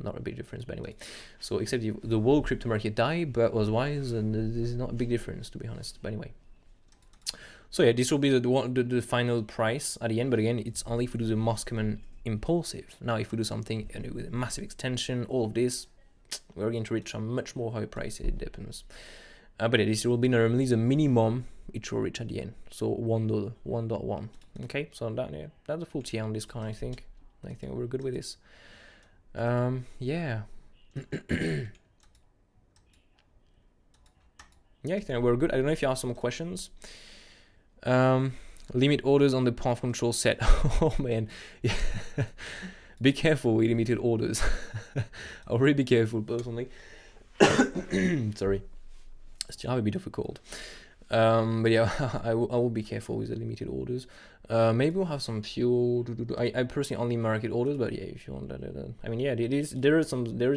Not a big difference, but anyway. So except if the whole crypto market died, but otherwise, and this is not a big difference, to be honest. But anyway. So yeah, this will be the final price at the end, but again, it's only if we do the most common impulsive. Now, if we do something with a massive extension, all of this, we're going to reach a much more high price. It depends. But yeah, this will be normally the minimum it will reach at the end. So $1, 1.1. Okay, so that, yeah, that's a full TI on this coin. I think we're good with this. Yeah. Yeah, I think we're good. I don't know if you have some questions. Limit orders on the path control set. Oh man, yeah. Be careful with limited orders. I'll really be careful personally. Sorry, still have a bit of a cold. But yeah, I will be careful with the limited orders. Maybe we'll have some few. I personally only market orders, but yeah, if you want that, I mean, yeah, there is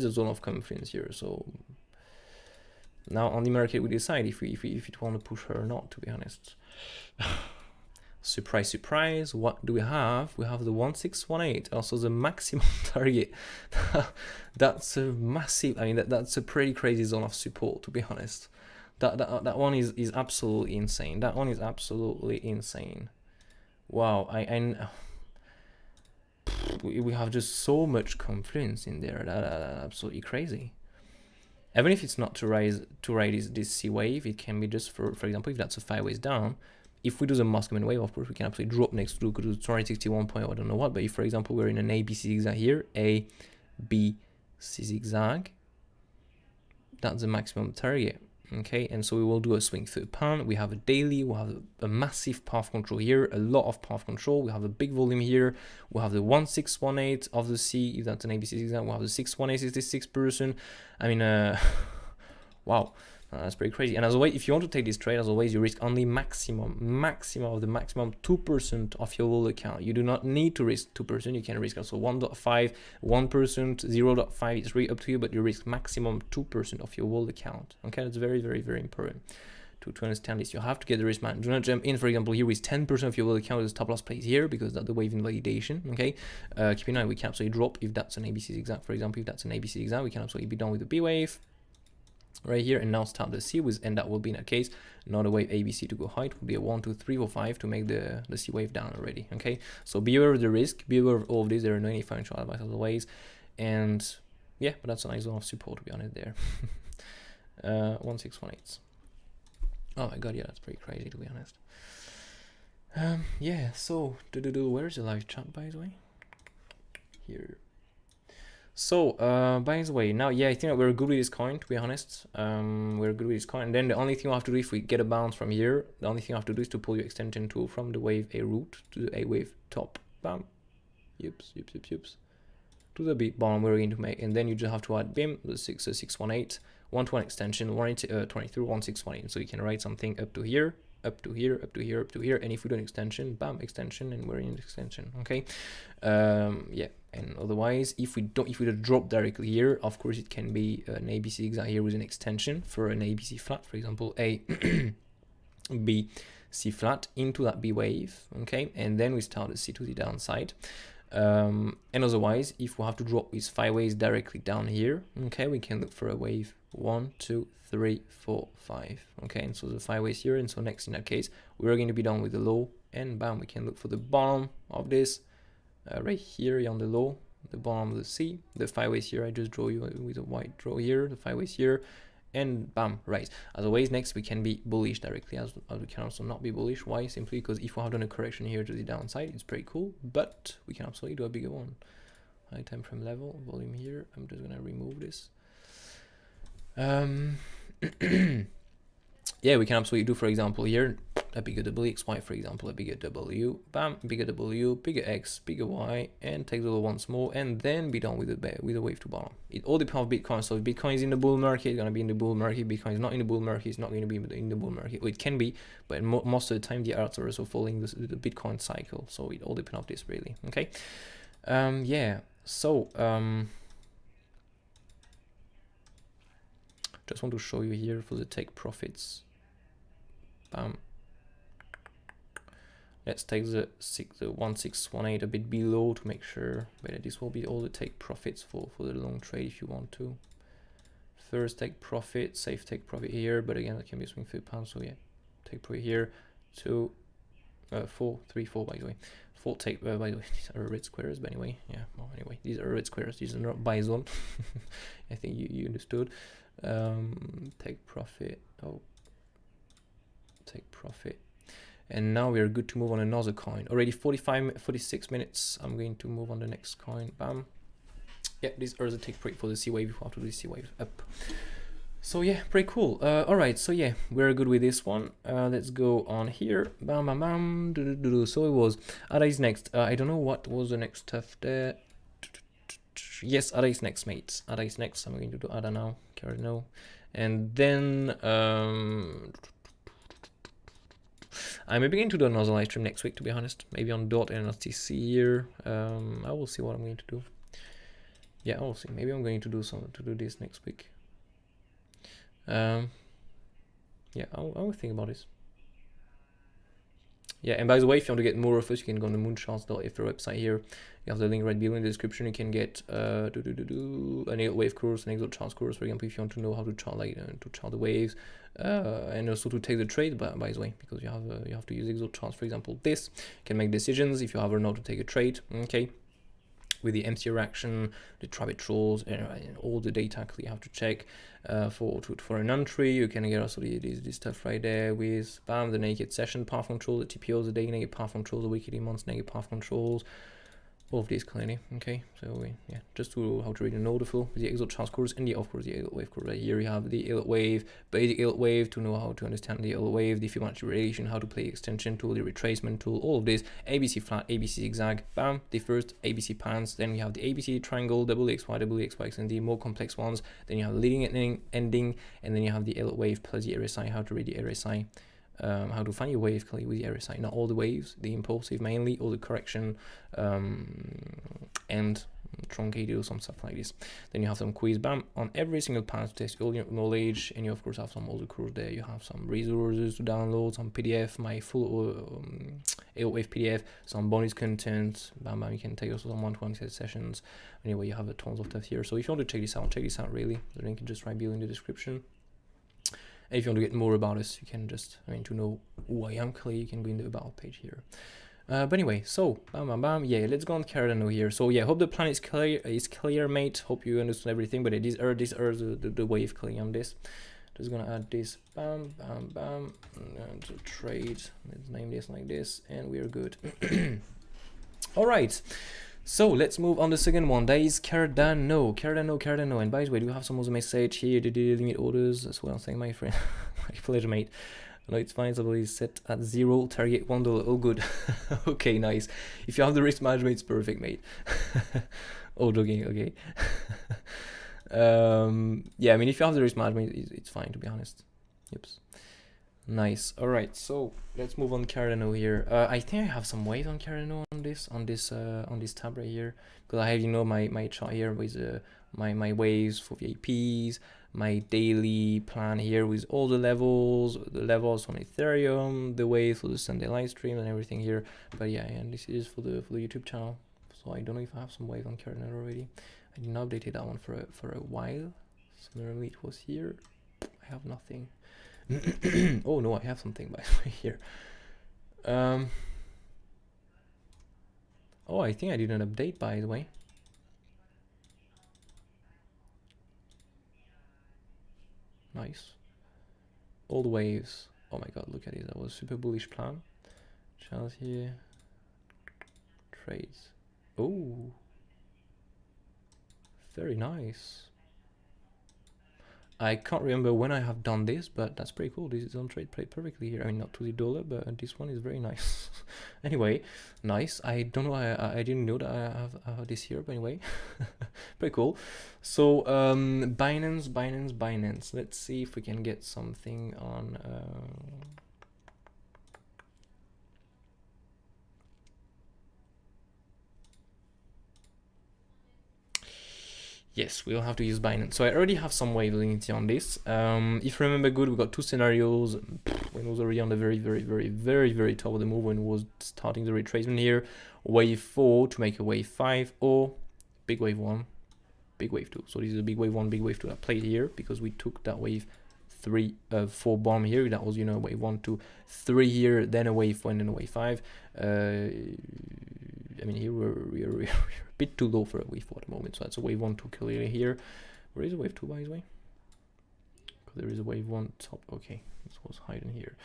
a zone of confidence here. So now on the market we decide if we want to push her or not. To be honest. Surprise, surprise, what do we have? We have the 1618, also the maximum target. That's a massive, I mean, that's a pretty crazy zone of support, to be honest. That one is absolutely insane. That one is absolutely insane. Wow, we have just so much confidence in there. That's absolutely crazy. Even if it's not to ride this C wave, it can be just for example, if that's a 5 ways down. If we do the Moscow wave, of course, we can absolutely drop next to 261 point, I don't know what, but if, for example, we're in an ABC zigzag here, A, B, C zigzag, that's the maximum target, okay? And so we will do a swing through pound. We have a daily, we have a massive path control here, a lot of path control. We have a big volume here. We have the 1618 of the C, if that's an ABC zigzag. We have the 618, 66%. I mean, wow. That's pretty crazy. And as always, if you want to take this trade, as always, you risk only maximum of the maximum 2% of your whole account. You do not need to risk 2%. You can risk also 1.5, 1%, 0.5. It's really up to you, but you risk maximum 2% of your whole account. Okay, that's very, very, very important to understand this. You have to get the risk man. Do not jump in, for example, here with 10% of your whole account with stop loss place here because that's the wave invalidation. Okay, keep in mind we can absolutely drop if that's an ABC zigzag. For example, if that's an ABC zigzag, we can absolutely be done with the B wave right here and now start the C with, and that will be in that case not a wave ABC to go high. It will be a 1, 2, 3, 4, 5 to make the C wave down already. Okay, so be aware of the risk, be aware of all of this. There are no any financial advice as always, and yeah, but that's a nice zone of support to be honest there. 1618. Oh my god, yeah, that's pretty crazy to be honest. Yeah, so where's the live chat by the way? Here. So, by the way, now, yeah, I think that we're good with this coin, to be honest. We're good with this coin. And then the only thing we have to do if we get a bounce from here, the only thing I have to do is to pull your extension tool from the wave A root to the A wave top. Bam. Yips. To the B bottom we're going to make. And then you just have to add BIM, the 618, 1-to-1 extension, 23, 1618. So you can write something up to here, up to here, up to here, up to here. And if we do an extension, bam, extension, and we're in the extension. Okay. Yeah. And otherwise, if we don't drop directly here, of course it can be an ABC zigzag here with an extension for an ABC flat, for example, A, B, C flat into that B wave, okay, and then we start the C to the downside. And otherwise, if we have to drop with 5 waves directly down here, okay, we can look for a wave 1, 2, 3, 4, 5, okay, and so the 5 waves here, and so next in that case, we're going to be done with the low, and bam, we can look for the bottom of this. Right here on the low, the bottom of the C, the 5 ways here, I just draw you with a white draw here, the 5 ways here, and bam, right. As always, next we can be bullish directly, as we can also not be bullish. Why? Simply because if we have done a correction here to the downside, it's pretty cool, but we can absolutely do a bigger one. High time frame level, volume here, I'm just gonna remove this. Yeah, we can absolutely do, for example, here a bigger WXY, for example, a bigger W, bam, bigger W, bigger X, bigger Y, and take the low once more, and then be done with the wave to bottom. It all depends on Bitcoin. So if Bitcoin is in the bull market, it's gonna be in the bull market. Bitcoin is not in the bull market, it's not going to be in the bull market. Well, it can be, but most of the time the arts are also following the Bitcoin cycle. So it all depends on this really. Okay. Yeah. So just want to show you here for the take profits. Bam. Let's take the 1618 a bit below to make sure, but this will be all the take profits for the long trade if you want to. First take profit, safe take profit here, but again, it can be swing £3, so yeah, take profit here, 2, 4, 3, 4 by the way. 4 take, by the way, these are red squares, but anyway, yeah, well, anyway, these are red squares, these are not buy zone. I think you understood. Take profit, oh, take profit. And now we are good to move on another coin. Already 46 minutes. I'm going to move on the next coin. Bam. Yeah, these are the take profit for the C wave. If we have to do the C wave up. So yeah, pretty cool. All right. So yeah, we're good with this one. Let's go on here. Bam, bam, bam. So it was. Ada is next. I don't know what was the next stuff there. Yes, Ada is next, mate. Ada is next. I'm going to do Ada now. Cardano. And then I'm maybe going to do another live stream next week, to be honest. Maybe on DOT and NSTC here. I will see what I'm going to do. Yeah, I will see. Maybe I'm going to do this next week. Yeah, I will think about this. Yeah, and by the way, if you want to get more of us, you can go on the MOONCHARTS.fr website here. You have the link right below in the description. You can get an Elliott Wave course, an ExoCharts course, for example, if you want to know how to chart to chart the waves, and also to take the trade. By the way, because you have to use ExoCharts, for example, this you can make decisions if you have or not to take a trade. Okay. With the MC reaction, the arbitrals, and all the data you have to check for an entry. You can get also this stuff right there with the naked session path control, the TPOs, the day naked path controls, the weekly months naked path controls, all of these clearly. Okay, so yeah, just to how to read and know the full the ExoCharts course, and of course the Elliott Wave course. Right here you have the Elliott Wave, basic Elliott Wave to know how to understand the Elliott Wave, the Fibonacci relation, how to play extension tool, the retracement tool, all of this. ABC flat, ABC zigzag, the first ABC pans. Then you have the ABC triangle, XY, and the more complex ones. Then you have leading and ending, and then you have the Elliott Wave plus the RSI, how to read the RSI. How to find your wave clearly with the RSI, not all the waves, the impulsive mainly, or the correction, and truncated or some stuff like this. Then you have some quiz on every single path to test all your knowledge, and you of course have some other course there. You have some resources to download, some PDF, my full Elliott Wave PDF, some bonus content. You can take also some one-to-one sessions. Anyway, you have tons of stuff here. So if you want to check this out really. The link is just right below in the description. And if you want to get more about us, you can just, to know who I am, clearly, you can go in the about page here. But anyway, so, yeah, let's go on Cardano here. So yeah, hope the plan is clear, mate. Hope you understood everything, but these are the wave clear on this. Just gonna add this, and to trade, let's name this like this, and we are good. All right. So let's move on the second one. That is Cardano. And by the way, do you have some other message here? Did you limit orders as well? Thank my friend. My pleasure, mate. No, it's fine. So it's set at 0. Target $1. Oh, good. Okay, nice. If you have the risk management, it's perfect, mate. Oh, joking. Okay. Yeah, I mean, if you have the risk management, it's fine, to be honest. Yep. Nice. All right, so let's move on Cardano here. I think I have some weight on Cardano on this tab right here, because I have my chart here with my waves for VIPs, my daily plan here with all the levels on Ethereum, the waves for the Sunday live stream and everything here. But yeah, and this is for the YouTube channel. So I don't know if I have some weight on Cardano already. I didn't update that one for a while. So normally it was here. I have nothing. Oh no, I have something by the way here. Oh, I think I did an update by the way. Nice. All the waves. Oh my god, look at it. That was super bullish plan. Charles here. Trades. Oh. Very nice. I can't remember when I have done this, but that's pretty cool. This is on trade played perfectly here. I mean, not to the dollar, but this one is very nice. Anyway, nice. I don't know. I didn't know that I have this here, but anyway, pretty cool. So Binance. Let's see if we can get something on. Yes, we'll have to use Binance. So I already have some wavelength on this. If you remember good, we got two scenarios. When it was already on the very top of the move, when it was starting the retracement here. Wave 4 to make a wave 5, or big wave 1, big wave 2. So this is a big wave 1, big wave 2 that played here, because we took that wave 4 bomb here. That was, wave 1, 2, 3 here, then a wave 4, and then a wave 5. I mean, here we're a bit too low for a wave 4 at the moment, so that's a wave 1, 2 clearly here. Where is a wave 2, by the way? Because there is a wave 1 top. Okay, this was hiding here.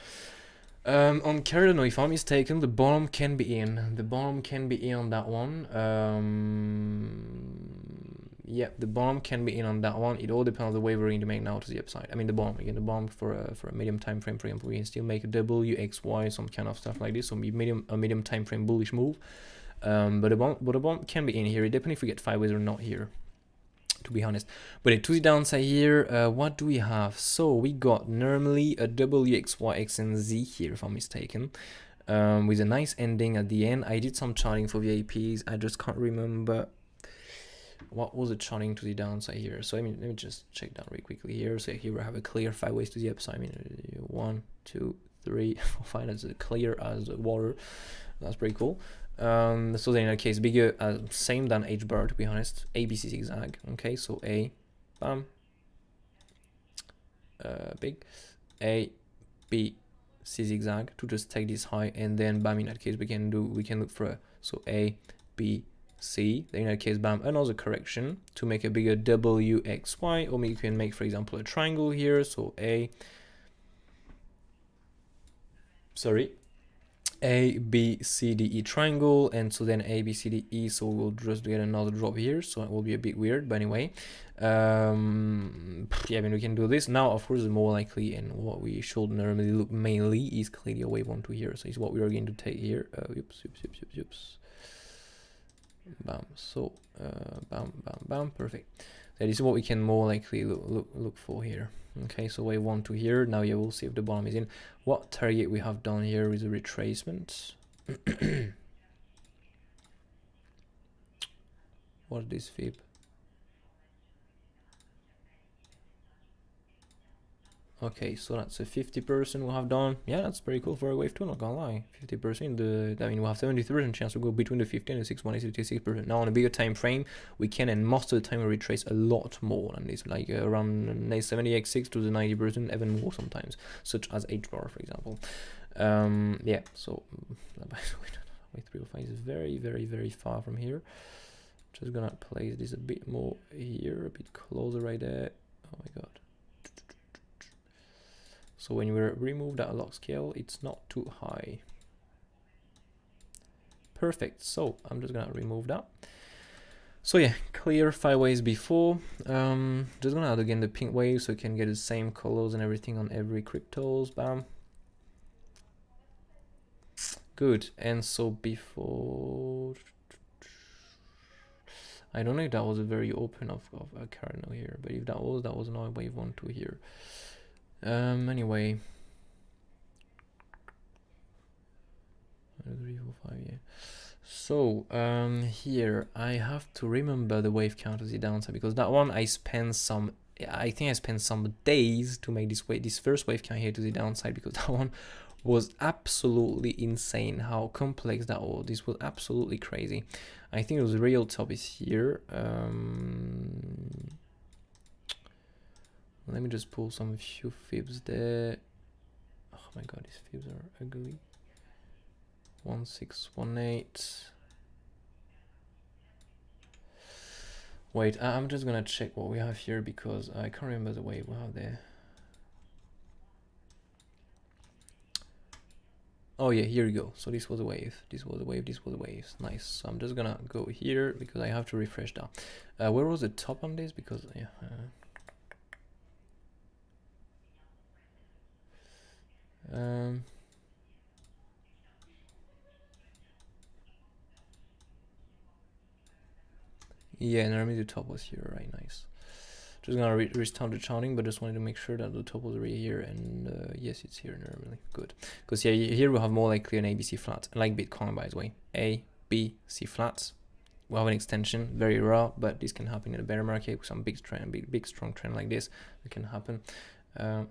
On Cardano, if I'm mistaken, the bottom can be in. The bottom can be in on that one. Yeah, the bottom can be in on that one. It all depends on the wave we're going to make now to the upside. I mean, the bottom, again, the bottom for a medium time frame, for example, we can still make a W, X, Y, some kind of stuff like this. So a medium time frame bullish move. But the bump can be in here. It depends if we get 5 waves or not here, to be honest. But to the downside here, what do we have? So we got normally a W, X, Y, X, and Z here, if I'm mistaken, with a nice ending at the end. I did some charting for VIPs. I just can't remember what was the charting to the downside here. So I mean, let me just check that really quickly here. So here we have a clear 5 waves to the upside. I mean, 1, 2, 3, 4, 5. That's clear as water. That's pretty cool. So then in that case, bigger, same than HBAR, to be honest. ABC zigzag. Okay, so A, bam, big, A, B, C zigzag to just take this high, and then bam. In that case, we can look for a, so A, B, C. Then in that case, bam, another correction to make a bigger W, X, Y, or maybe you can make, for example, a triangle here. So A, B, C, D, E triangle, and so then A, B, C, D, E, so we'll just get another drop here, so it will be a bit weird, but anyway, yeah, I mean, we can do this. Now, of course, the more likely and what we should normally look mainly is clearly a wave 1 to here, so it's what we are going to take here. Oops. Bam, so, bam, perfect. So this is what we can more likely look for here. Okay, so wave 1 to here. Now yeah, we'll see if the bottom is in. What target we have down here is a retracement. What is this fib? Okay, so that's a 50% we'll have done. Yeah, that's pretty cool for a wave 2, not gonna lie. 50%, I mean, we'll have 70% chance to go between the 50 and the 6.86%. Now on a bigger time frame, we can, and most of the time we retrace a lot more than this, like around 70x6 to the 90%, even more sometimes, such as HBAR, for example. Yeah, so by the way, wave 305 is very far from here. Just gonna place this a bit more here, a bit closer right there. Oh my god. So when we remove that log scale, it's not too high. Perfect. So I'm just gonna remove that. So yeah, clear 5 waves before. Just gonna add again the pink wave so you can get the same colors and everything on every cryptos. Bam. Good. And so before, I don't know if that was a very open of a cardinal here, but if that was another wave 1, 2 here. Anyway, 3, 4, 5, yeah. So here I have to remember the wave count as the downside, because that one I think I spent some days to make this first wave count here to the downside, because that one was absolutely insane how complex that was. This was absolutely crazy. I think it was real top is here. Let me just pull some few fibs there. Oh my god, these fibs are ugly. 1618. Wait, I'm just gonna check what we have here, because I can't remember the wave we have there. Oh yeah, here we go. So this was a wave, this was a wave, this was a wave. Nice. So I'm just gonna go here because I have to refresh that. Where was the top on this? Because yeah. Yeah, normally the top was here, right? Nice. Just gonna restart the charting, but just wanted to make sure that the top was already here, and yes, it's here normally. Good, because yeah, here we have more likely an ABC flat, like Bitcoin, by the way. A, B, C flats. We have an extension, very rare, but this can happen in a bear market with some big trend, big strong trend like this. It can happen. And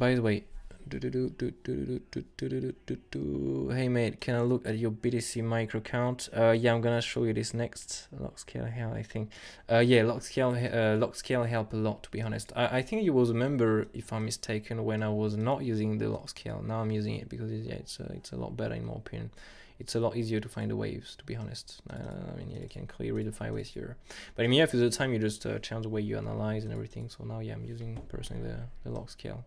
by the way, hey mate, can I look at your BTC micro count? Yeah, I'm gonna show you this next. Log scale help, I think. Yeah, log scale help a lot, to be honest. I think you was a member, if I'm mistaken, when I was not using the log scale. Now I'm using it because it's a lot better in my opinion. It's a lot easier to find the waves, to be honest. I mean, yeah, you can clearly read the 5 waves here. But I mean, yeah, for the time you just change the way you analyze and everything. So now, yeah, I'm using personally the log scale.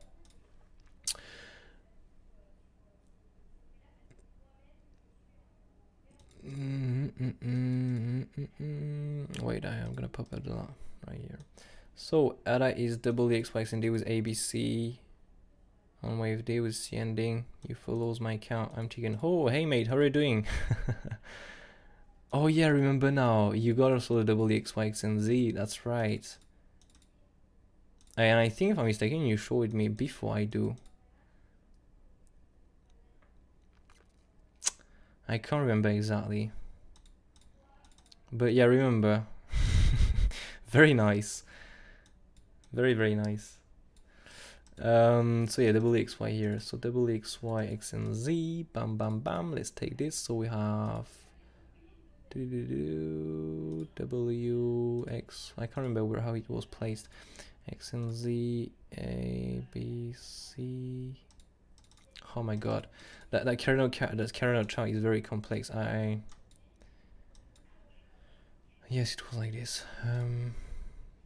Wait, I'm gonna pop out the lot right here. So ADA is WXY and D with ABC. On wave day with C ending. You follows my account. I'm taking. Oh, hey mate, how are you doing? Oh yeah, remember now. You got also the double X, Y, X, and Z. That's right. And I think if I'm mistaken, you showed me before I do. I can't remember exactly. But yeah, remember. Very nice. Very, very nice. So yeah, double X, Y here. So double X, Y, X, and Z. Bam, bam, bam. Let's take this. So we have W, X. I can't remember how it was placed. X and Z, A, B, C. Oh my god, that kernel chart is very complex. Yes, it was like this.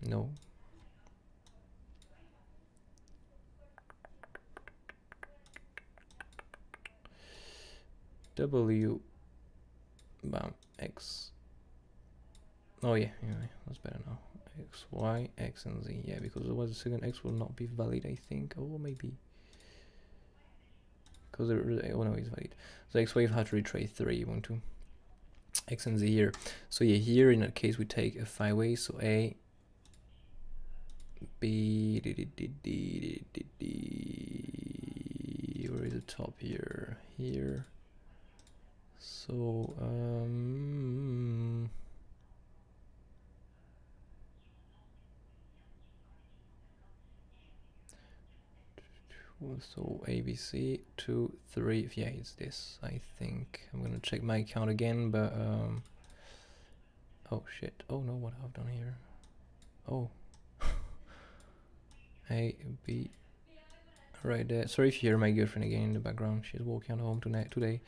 No. W, bam, X. Oh yeah, anyway, that's better now. X, Y, X, and Z. Yeah, because otherwise the second X will not be valid, I think. Or maybe. Because oh no, it's valid. So X wave had to retrace 3, 1, 2. X and Z here. So yeah, here in that case we take a 5-way. So A, B, where is the top here? Here. So so ABC 2, 3. Yeah, it's this. I think I'm gonna check my account again, but oh shit. Oh no, what I've done here. Oh. A, B, right there. Sorry if you hear my girlfriend again in the background. She's walking home today.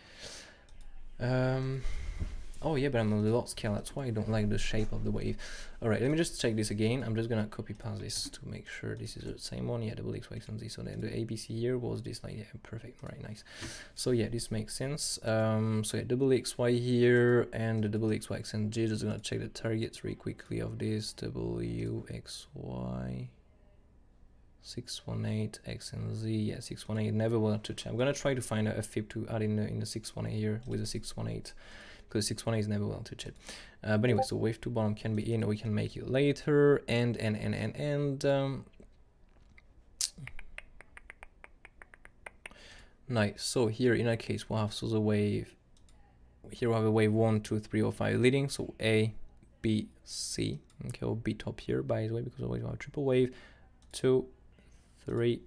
Oh yeah, but I'm on the dot scale. That's why I don't like the shape of the wave. All right, let me just check this again. I'm just gonna copy paste this to make sure this is the same one. Yeah, double X, Y, and Z. So then the ABC here was this. Like, yeah, perfect. Right, nice. So yeah, this makes sense. So yeah, double X, Y here, and the double X, Y, X, and Z. Just gonna check the targets really quickly of this. W, X, Y. 618 X and Z. Yeah, 618 never will touch. I'm gonna try to find a fib to add in the 618 here with the 618, because 618 is never well touched. But anyway, so wave 2 bottom can be in, or we can make it later. And nice. So here in that case we'll have so the wave. Here we have a wave 1, 2, 3, or 5 leading. So A, B, C. Okay, or B top here by the way, because always we have a triple wave. 2, 3,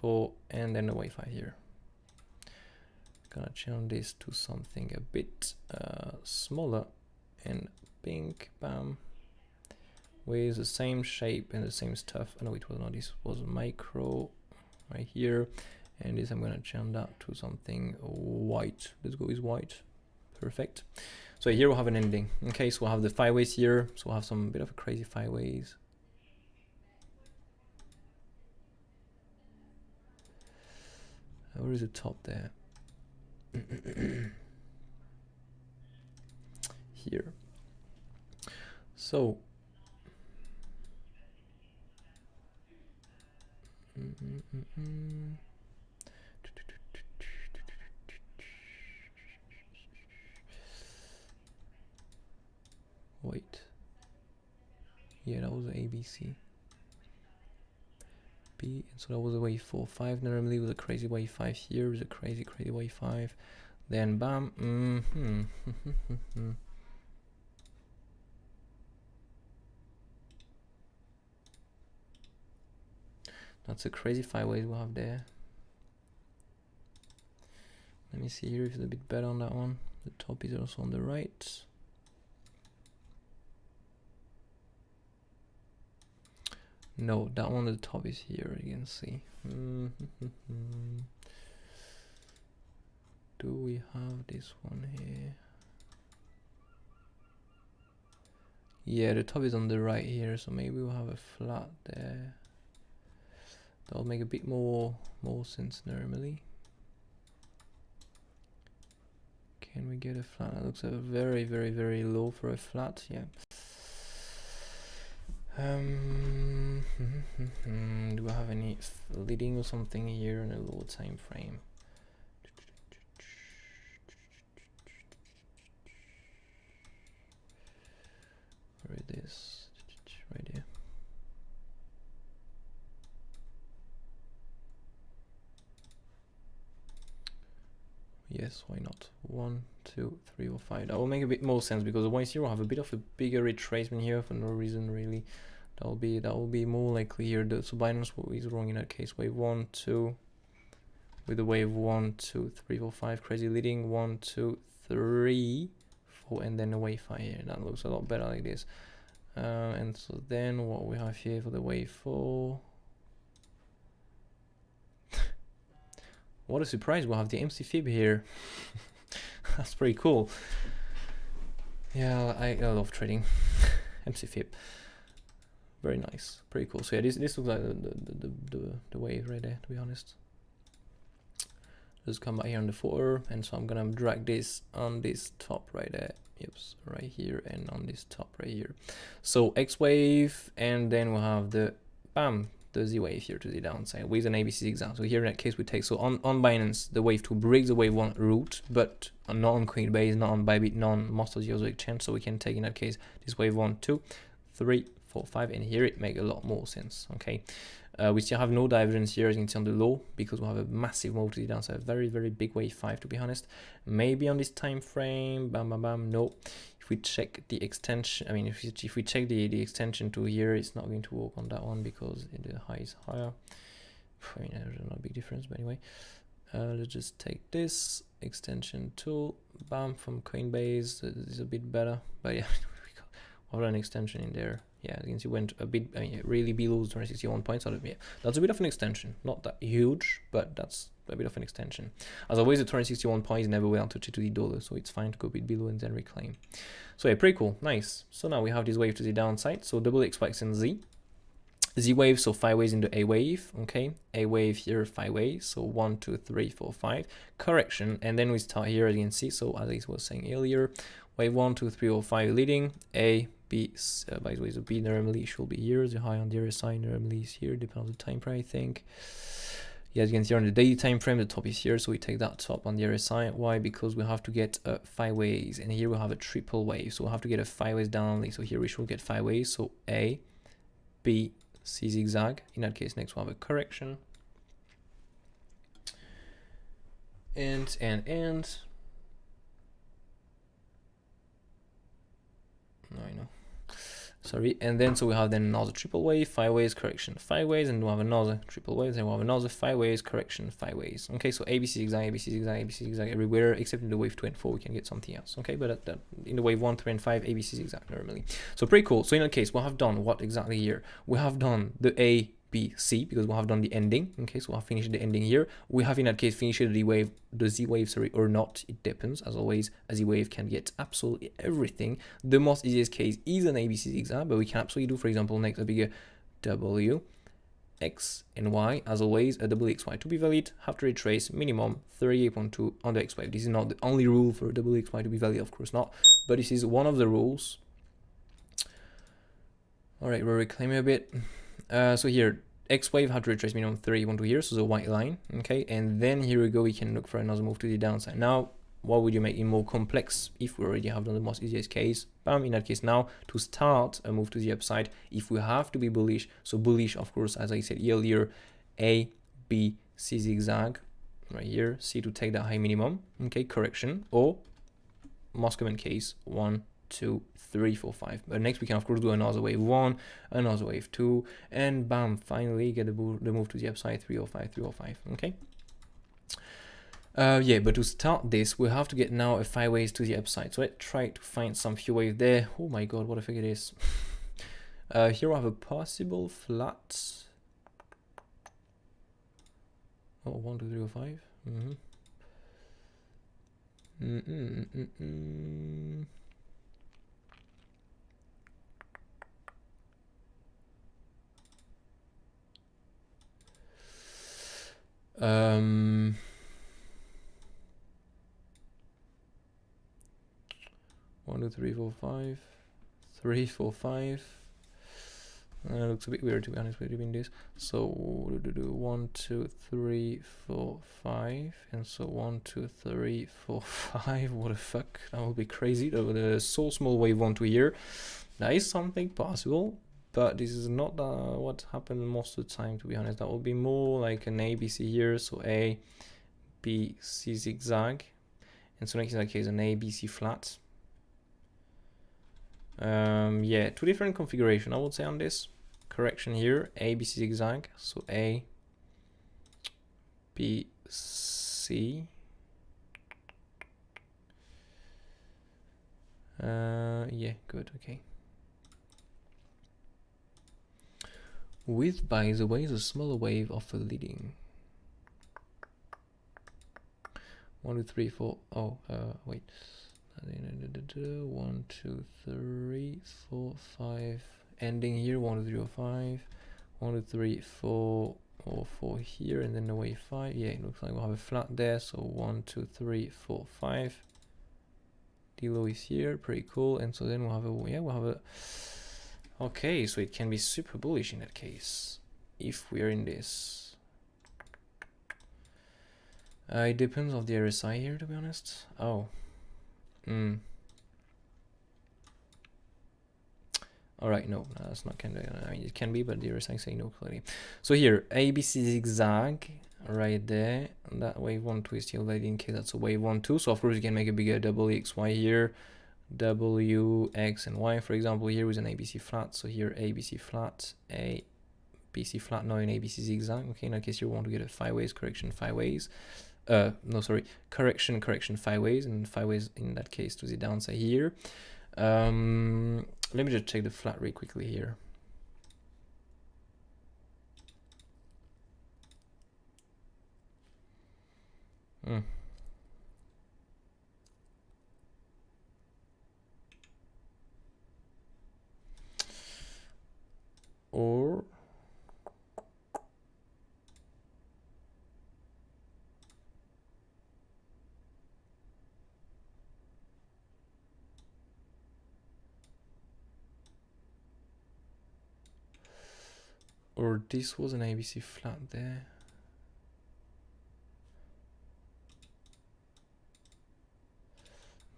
4, and then a wave 5 here. Gonna change this to something a bit smaller and pink, bam, with the same shape and the same stuff. Oh no, it was not. This was micro right here, and this I'm gonna change that to something white. Let's go with white. Perfect. So here we'll have an ending. Okay, so we'll have the 5 ways here. So we'll have some bit of a crazy 5 ways. Where is the top there? Here. So wait. Yeah, that was ABC. B, so that was a wave 4, 5 normally with a crazy wave 5 here, with a crazy wave 5. Then bam. That's a crazy 5 ways we'll have there. Let me see here if it's a bit better on that one. The top is also on the right. No, that one, the top is here, you can see. Do we have this one here? Yeah, the top is on the right here, so maybe we'll have a flat there. That'll make a bit more sense normally. Can we get a flat? That looks very low for a flat, yeah. Do I have any leading or something here in a low time frame? Where it is? Right here. Yes, why not? 1, 2, 3, or 5. That will make a bit more sense because the 1-0 will have a bit of a bigger retracement here for no reason really. That will be more likely here. So Binance is wrong in that case. Wave 1, 2, with the wave 1, 2, 3, 4, 5, crazy leading 1, 2, 3, 4, and then a wave 5 here. That looks a lot better like this. And so then what we have here for the wave 4. What a surprise, we'll have the MC fib here. That's pretty cool. Yeah, I love trading MC fib. Very nice, pretty cool. So yeah, this looks like the wave right there, to be honest. Just come back here on the footer, and so I'm gonna drag this on this top right there. Yep, right here, and on this top right here. So X wave, and then we'll have the bam, the Z wave here to the downside with an ABC zigzag. So here in that case we take, so on Binance the wave 2 breaks the wave 1 route, but not on Coinbase, not on Bybit, not on most of the other exchange. So we can take in that case this wave 1, 2, 3, 4, 5, and here it make a lot more sense. Okay, we still have no divergence here as you can see on the low because we have a massive move to the downside, very big wave 5 to be honest. Maybe on this time frame, bam bam bam, no. If we check the extension, I mean if we check the extension to here, it's not going to work on that one because the high is higher. I mean there's not a big difference, but anyway, let's just take this extension tool, bam, from Coinbase. It's a bit better, but yeah, we got an extension in there. Yeah, you can see went a bit, I mean, really below 261 points. So yeah, that's a bit of an extension, not that huge, but that's a bit of an extension. As always, the 261 points never will touch it to the dollar, so it's fine to go a bit below and then reclaim. So yeah, pretty cool, nice. So now we have this wave to the downside. So double X and Z. Z wave, so 5 waves into A wave, okay. A wave here, 5 waves, so 1, 2, 3, 4, 5. Correction, and then we start here as you can see. So as I was saying earlier, wave 1, 2, 3, or 5 leading, A, B, by the way, the B normally should be here, the high on the other side normally is here, depending on the time frame, I think. Yeah, as you can see on the daily time frame, the top is here, so we take that top on the other side. Why? Because we have to get 5 waves, and here we have a triple wave, so we'll have to get a 5 waves down only. So here we should get 5 waves, so A, B, C zigzag. In that case, next we'll have a correction. And. No, I know. Sorry, and then so we have then another triple wave, 5 waves, correction, 5 waves, and we'll have another triple wave, then we'll have another 5 waves, correction, 5 waves. Okay, so ABC zigzag, ABC zigzag, ABC zigzag everywhere, except in the wave 2 and 4 we can get something else. Okay, but in the wave 1, 3, and 5, ABC zigzag normally. So pretty cool. So in that case, we'll have done what exactly here? We have done the A, B, C, because we'll have done the ending. Okay, so we'll have finished the ending here. We have in that case finished the Z wave, sorry, or not. It depends. As always, a Z wave can get absolutely everything. The most easiest case is an ABC zigzag, but we can absolutely do, for example, next a bigger W, X, and Y. As always, a double XY to be valid, have to retrace minimum 38.2 on the X wave. This is not the only rule for a double XY to be valid, of course not, but this is one of the rules. All right, we're reclaiming a bit. So here, X wave had to retrace minimum 31.2 here, so the white line, okay, and then here we go, we can look for another move to the downside. Now, what would you make it more complex if we already have done the most easiest case? Bam, in that case now, to start a move to the upside, if we have to be bullish, so bullish, of course, as I said earlier, A, B, C zigzag, right here, C to take that high minimum, okay, correction, or most common case, 1, 2, 3, 4, 5. But next we can of course do another wave 1, another wave 2, and bam, finally get the move to the upside, 305, 305. Okay. Yeah, but to start this, we have to get now a 5 waves to the upside. So let's try to find some few waves there. Oh my god, what a figure it is. Here we have a possible flat. Oh, 1, 2, 3, 4, 5. One, two, 3, 4, 5. 3, 4, 5. Looks a bit weird to be honest with doing this. So 1, 2, 3, 4, 5, and so 1, 2, 3, 4, 5. What the fuck? That would be crazy. The so small wave 1 to here. That is something possible, but this is not what happened most of the time. To be honest, that would be more like an ABC here. So A, B, C zigzag, and so next in that case an A, B, C flat. Yeah, two different configuration I would say on this. Correction here, A, B, C zigzag, so A, B, C. Yeah, good, okay. With, by the way, is a smaller wave of a leading. 1, 2, 3, 4. Oh, wait. 1, 2, 3, 4, 5. Ending here. 1, 2, 3, 4, 5. 1, 2, 3, 4, or 4 here, and then the wave 5. Yeah, it looks like we'll have a flat there. So 1, 2, 3, 4, 5. D low is here. Pretty cool. And so then we'll have a, yeah, we'll have a. Okay, so it can be super bullish in that case if we're in this. It depends on the RSI here, to be honest. Oh. Alright, no, that's not kind of, I mean, it can be, but the RSI say no clearly. So here, ABC zigzag right there. And that wave 1, 2 is still leading in case that's a wave 1, 2. So of course you can make a bigger WXY here. W, X, and Y, for example, here with an ABC flat. So here ABC flat, A, BC flat, now an ABC zigzag. Okay, in that case you want to get a 5 ways correction, 5 ways. No, sorry, correction, 5 ways, and 5 ways in that case to the downside here. Let me just check the flat really quickly here. Or this was an ABC flat there.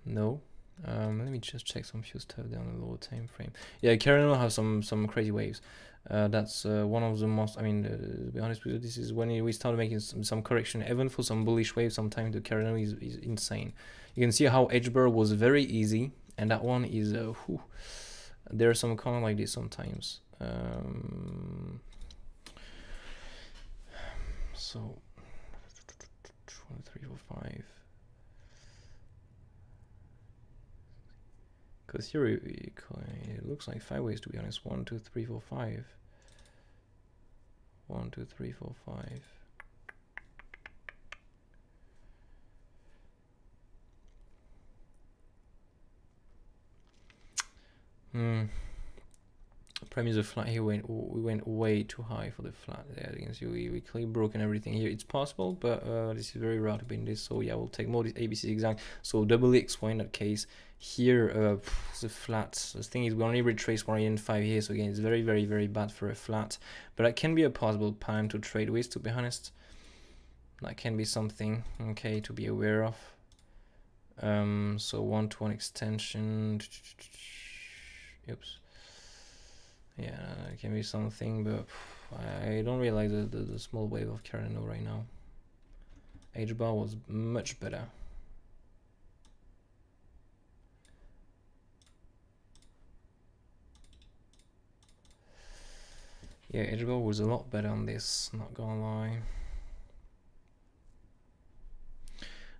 No. Let me just check some few stuff down the lower time frame. Yeah, Cardinal have some crazy waves. That's one of the most. I mean, to be honest with you, this is when we started making some correction, even for some bullish waves. Sometimes the Cardinal is insane. You can see how HBAR was very easy, and that one is. There are some comment like this sometimes. So 1, 2, 3, 4, 5. Because here it looks like 5 ways, to be honest. 1, 2, 3, 4, 5. 1, 2, 3, 4, 5. Prime is a flat here. We went way too high for the flat there. You can see we clearly broken everything here. It's possible, but this is very rare to be in this. So yeah, we'll take more this ABC zigzag. So double XY in that case. Here the flat. The thing is we only retrace 105 here. So again, it's very, very, very bad for a flat. But that can be a possible time to trade with, to be honest. That can be something, okay, to be aware of. So 1-to-1 extension. Oops. Yeah, it can be something, but I don't really like the small wave of Cardinal right now. HBAR was much better. Yeah, HBAR was a lot better on this, not gonna lie.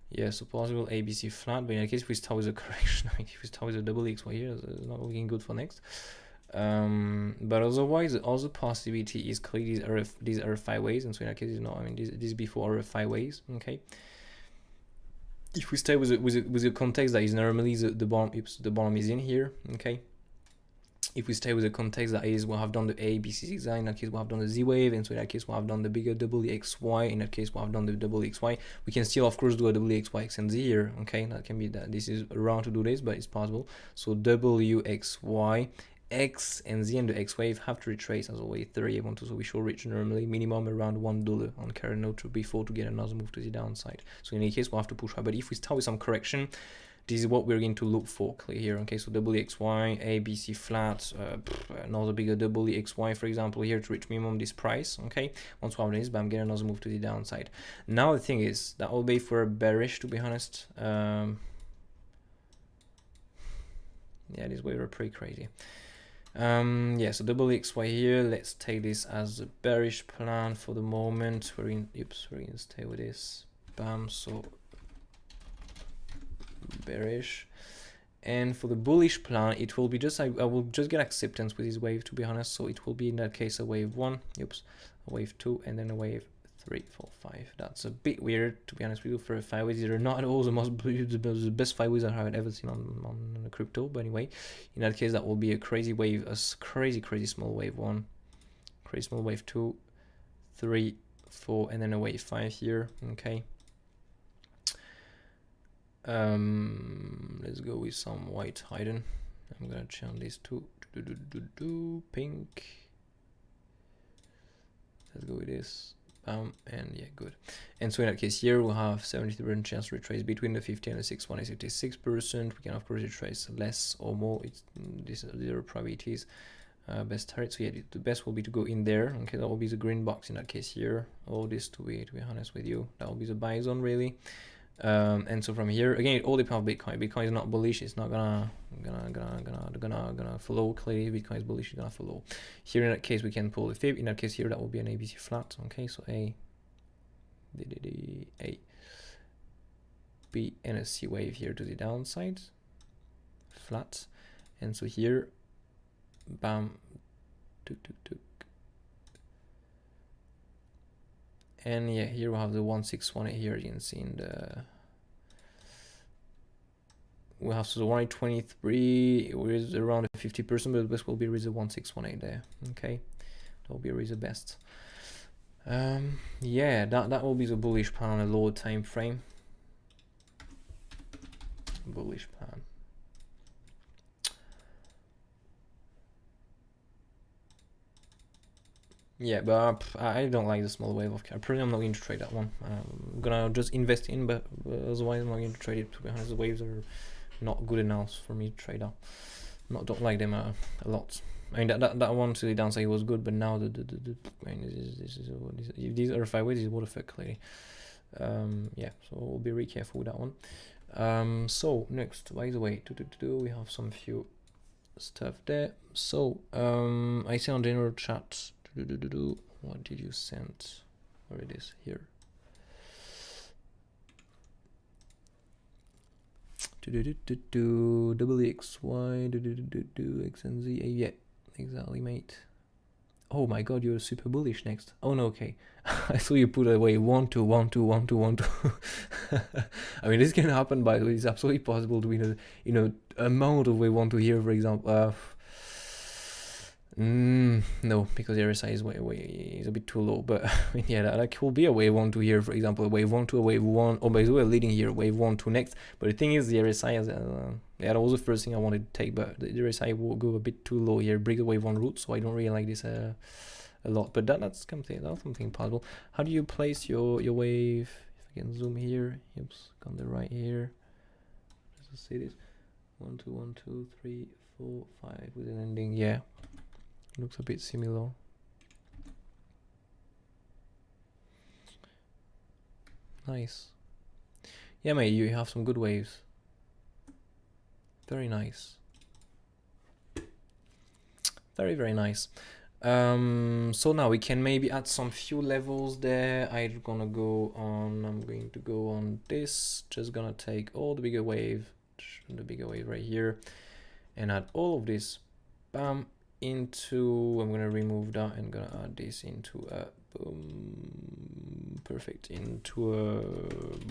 Yeah, so possible ABC flat, but in case we start with a correction, if we start with a double XY here, it's not looking good for next. But otherwise the other possibility is clearly these are 5 ways, and so in that case, you know, I mean this before are 5 ways. Okay, if we stay with a context that is normally the bottom is in here. Okay, if we stay with a context that is we'll have done the A, B, C zigzag, in that case we'll have done the Z wave, and so in that case we'll have done the bigger double XY, in that case we'll have done the double XY. We can still of course do a double XY X and Z here. Okay, that can be that this is around to do this, but it's possible. So double XY X and Z and the X wave have to retrace as always 3812, so we should reach normally minimum around $1 on current node before to get another move to the downside. So in any case we'll have to push high, but if we start with some correction, this is what we're going to look for clear here. Okay, so WXY, A, B, C flat, another bigger WXY for example here to reach minimum this price. Okay, once we have this, bam, get another move to the downside. Now the thing is that will be if we're bearish, to be honest. Yeah, these waves are pretty crazy. Yeah, so WXY here, let's take this as a bearish plan for the moment. We're going to stay with this, bam. So bearish, and for the bullish plan it will be just I will just get acceptance with this wave, to be honest. So it will be in that case a wave 1, a wave 2, and then a wave 3, 4, 5. That's a bit weird, to be honest with you, for a 5 waves. These are not at all the best 5 waves I have ever seen on the crypto, but anyway, in that case that will be a crazy wave, a crazy small wave 1, crazy small wave 2, 3, 4, and then a wave 5 here. Okay, let's go with some white hidden. I'm gonna change these two pink. Let's go with this, and yeah, good. And so in that case here we'll have 70% chance to retrace between the 50 and the 6-1 is 56%. We can of course retrace less or more. These are probabilities. Best target, so yeah, the best will be to go in there. Okay, that will be the green box in that case here. All this, to be honest with you, that will be the buy zone really. And so from here again it all depends on Bitcoin. Bitcoin is not bullish, it's not gonna follow. Clearly Bitcoin is bullish, it's gonna follow. Here in that case we can pull the fib. In that case here that will be an ABC flat. Okay, so A, B, and a C wave here to the downside, flat. And so here, bam, and yeah, here we have the 1618 here. You can see in the we have so the 123 is around 50%, but the best will be with the 1618 there. Okay, that will be with the best. Yeah, that will be the bullish plan on a lower time frame. Bullish plan. Yeah, but I don't like the small wave of cap. Probably I'm not going to trade that one. I'm gonna just invest in, but otherwise I'm not going to trade it. To be honest, the waves are not good enough for me to trade out. Don't like them a lot. I mean that one to the downside was good, but now I mean, if these are 5 waves, is what effect clearly. Yeah, so we'll be really careful with that one. So next, by the way, we have some few stuff there. So I see on general chat. What did you send? Where it is here? WXY XNZ. Yeah, exactly, mate. Oh my god, you're super bullish next. Oh no, okay. I saw you put away 1 2 1 2 1 2 1 2. I mean, this can happen, by the way. It's absolutely possible to win a amount of wave 1 2 here, for example. No, because the RSI is a bit too low. But I mean, yeah, that could be a wave 1 2 here, for example, a wave 1 2, a wave 1. Oh, by the way, leading here, wave 1 2 next. But the thing is, the RSI has yeah, that was the first thing I wanted to take, but the RSI will go a bit too low here, break the wave 1 route. So I don't really like this a lot. But that's something possible. How do you place your wave? If I can zoom here, oops, on the right here. Just see this. 1 2 1 2 3 4 5 with an ending. Yeah. Looks a bit similar. Nice. Yeah, mate, you have some good waves. Very nice. Very nice. So now we can maybe add some few levels there. I'm going to go on this. Just gonna take all the bigger wave right here, and add all of this. Bam. Into, I'm gonna remove that and gonna add this into a boom, perfect, into a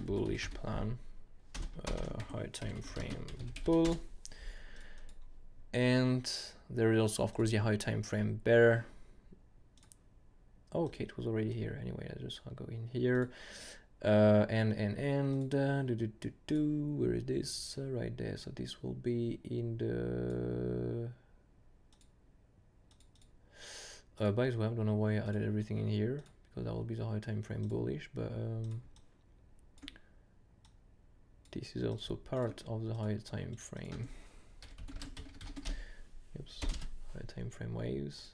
bullish plan, high time frame bull, and there is also of course the high time frame bear. Okay, it was already here anyway. I just go in here, and where is this? Right there. So this will be in the By the way, I don't know why I added everything in here, because that will be the high time frame bullish, but this is also part of the high time frame. Oops, high time frame waves.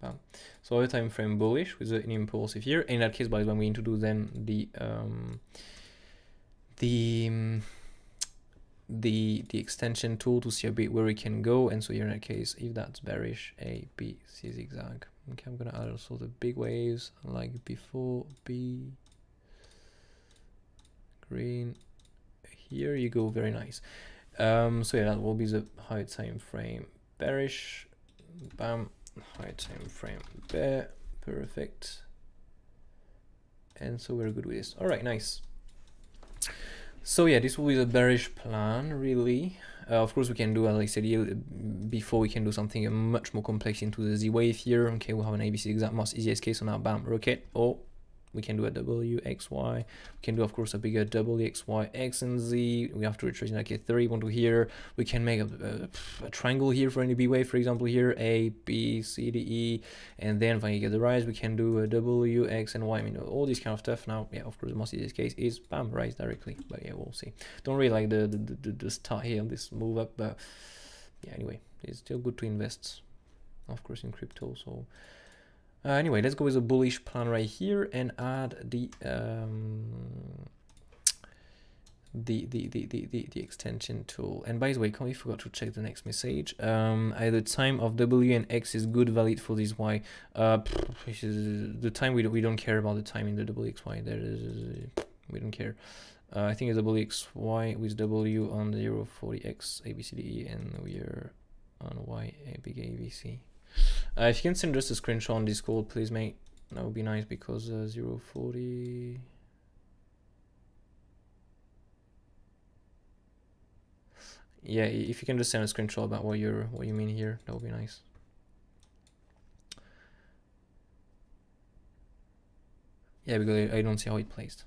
Bam. So high time frame bullish with an impulsive here. In that case, by the way, we need to do then the extension tool to see a bit where we can go. And so here in that case, if that's bearish, A, B, C zigzag. Okay, I'm gonna add also the big waves like before. B, green, here you go, very nice. So yeah, that will be the high time frame bearish. Bam, high time frame bear, perfect. And so we're good with this. All right, nice. So yeah, this will be the bearish plan, really. Of course, we can do, as I said before, we can do something much more complex into the Z wave here. Okay, we'll have an ABC exact most easiest case on our bam rocket, or we can do a W, X, Y. We can do, of course, a bigger W, X, Y, X, and Z. We have to retrace like a 3, 1 to here. We can make a triangle here for any B wave, for example, here, A, B, C, D, E. And then when you get the rise, we can do a W, X, and Y. I mean, all this kind of stuff. Now, yeah, of course, the most easiest case is bam, rise directly. But yeah, we'll see. Don't really like the start here on this move up, but yeah, anyway, it's still good to invest, of course, in crypto. So anyway, let's go with a bullish plan right here and add the extension tool. And by the way, I forgot to check the next message. The time of W and X is good, valid for this Y. The time we don't care about the time in the WXY. There is we don't care. I think it's WXY with W on 040X ABCDE, and we are on Y a big ABC. If you can send just a screenshot on Discord, please, mate. That would be nice, because 040. Yeah, if you can just send a screenshot about what you mean here, that would be nice. Yeah, because I don't see how it placed.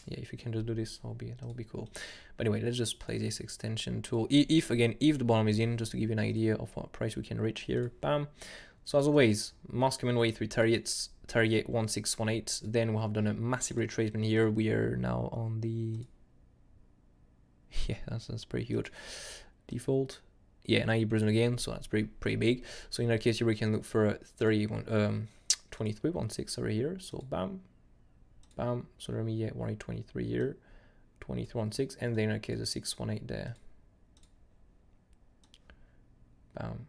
Yeah, if you can just do this, that will be cool. But anyway, let's just play this extension tool. If the bottom is in, just to give you an idea of what price we can reach here. Bam. So as always, Moscow way 3 targets, target 1618. Then we have done a massive retracement here. We are now on the, yeah, that's pretty huge. Default, yeah, 90% again, so that's pretty big. So in that case here we can look for a 2316 sorry here. So bam. Bam, so let me get 123 here, 2316, and then in that case a 618 there. Bam,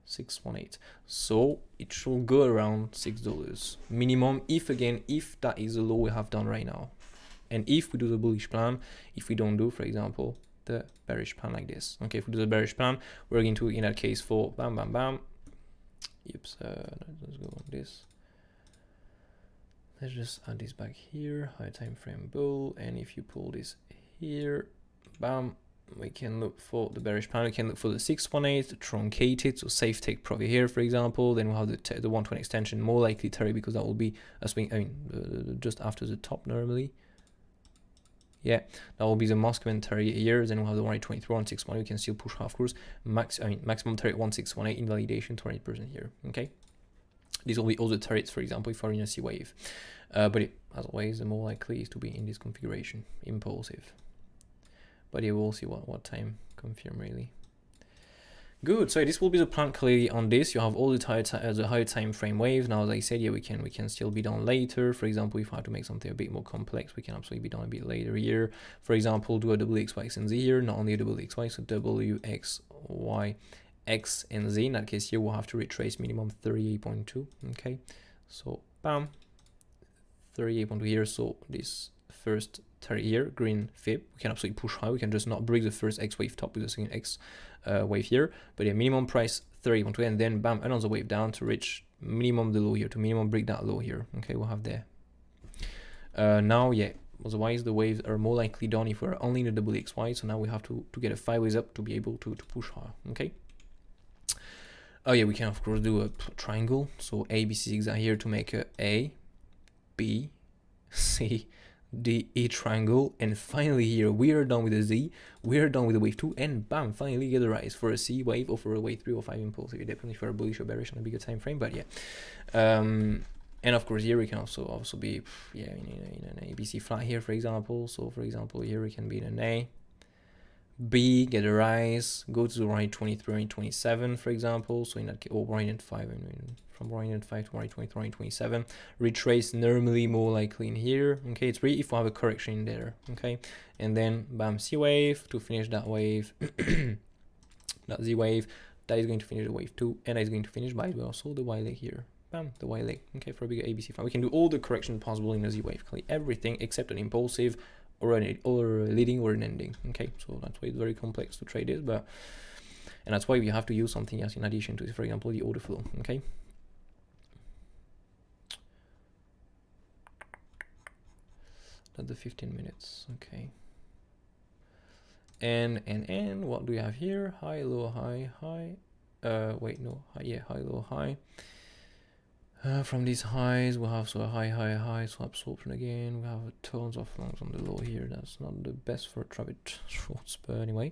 618. So it should go around $6 minimum, if that is the low we have done right now. And if we do the bullish plan, if we don't do, for example, the bearish plan like this. Okay, if we do the bearish plan, we're going to, in that case, for bam, bam, bam. Oops, let's go on this. Let's just add this back here, high time frame bull, and if you pull this here, bam, we can look for the bearish plan. We can look for the 618 truncated, so safe take profit here, for example. Then we'll have the 120 extension, more likely Terry, because that will be a swing. I mean, just after the top normally. Yeah, that will be the Moscow Terry here. Then we'll have the 123, 161. We can still push half course. Maximum Terry 1618 invalidation 20% here. Okay. These will be all the turrets, for example, if we're in a C wave. But as always, the more likely is to be in this configuration, impulsive. But yeah, we'll see what time confirm really. Good. So this will be the plan clearly on this. You have all the high time frame waves. Now, as I said, yeah, we can still be done later. For example, if I have to make something a bit more complex, we can absolutely be done a bit later here. For example, do a WXY and Z here, not only a WXY, so WXY. X and Z. In that case here we'll have to retrace minimum 38.2. Okay, so bam, 38.2 here. So this first target here, green fib, we can absolutely push high. We can just not break the first X wave top with the second X wave here, but yeah, minimum price 38.2, and then bam, another wave down to reach minimum the low here, to minimum break that low here. Okay, we'll have there. Now, yeah, otherwise the waves are more likely done if we're only in the WXY. So now we have to get a 5 ways up to be able to push higher. Okay. Oh yeah, we can of course do a triangle. So ABC zigzag here to make a B, C, D, E triangle, and finally here we are done with the Z, we are done with the wave 2, and bam, finally get a rise for a C wave or for a wave 3 or 5 impulse, if you definitely for a bullish or bearish on a bigger time frame, but yeah. And of course here we can also be, yeah, in an ABC flat here, for example. So for example here we can be in an A, B, get a rise, go to the right 23 and 27, for example. So in that case, or right 5, I mean, from right 5 to right 23 and 27, retrace normally more likely in here. Okay, it's really if we have a correction in there. Okay, and then bam, C wave to finish that wave, that Z wave, that is going to finish the wave 2, and that is going to finish by also the Y leg here. Bam, the Y leg. Okay, for a bigger ABC file, we can do all the correction possible in the Z wave, everything except an impulsive or a leading or an ending. Okay, so that's why it's very complex to trade this, and that's why we have to use something else in addition to, for example, the order flow. Okay, that's the 15 minutes. Okay, and what do we have here? High, low, high, high. Wait, no, high, yeah, high, low, high. From these highs, we'll have a high, so absorption again. We have tons of longs on the low here. That's not the best for trade shorts, but anyway.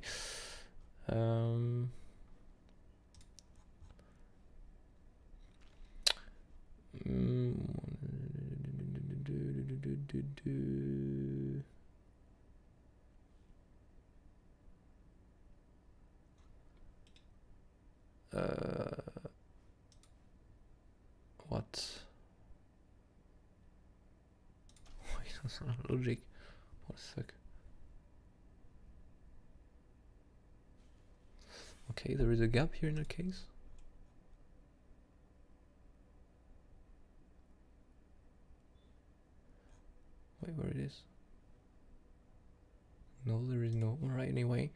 What? Wait, that's not logic. What the fuck? Okay, there is a gap here in that case. Wait, where it is? No, there is no. Alright, anyway.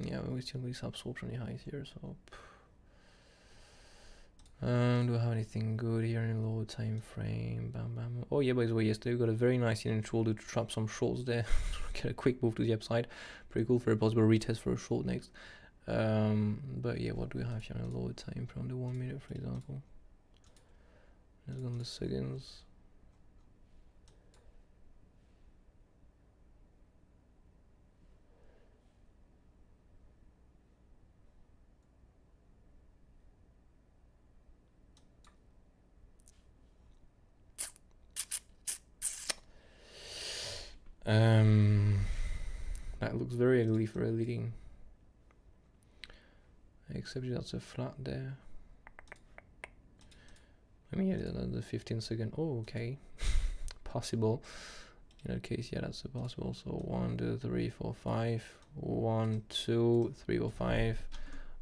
Yeah, we still need absorption highs here, so. Do I have anything good here in a low time frame? Bam, bam. Oh yeah, by the way, yesterday we got a very nice hidden shoulder to trap some shorts there. Get a quick move to the upside. Pretty cool for a possible retest for a short next. But yeah, what do we have here in a lower time frame? The 1 minute, for example. Let's go on the seconds. That looks very ugly for a leading. Except that's a flat there. I mean, yeah, the 15-second. Oh, okay. Possible. In that case, yeah, that's possible. So 1, 2, 3, 4, 5. 1, 2, 3, 4, 5.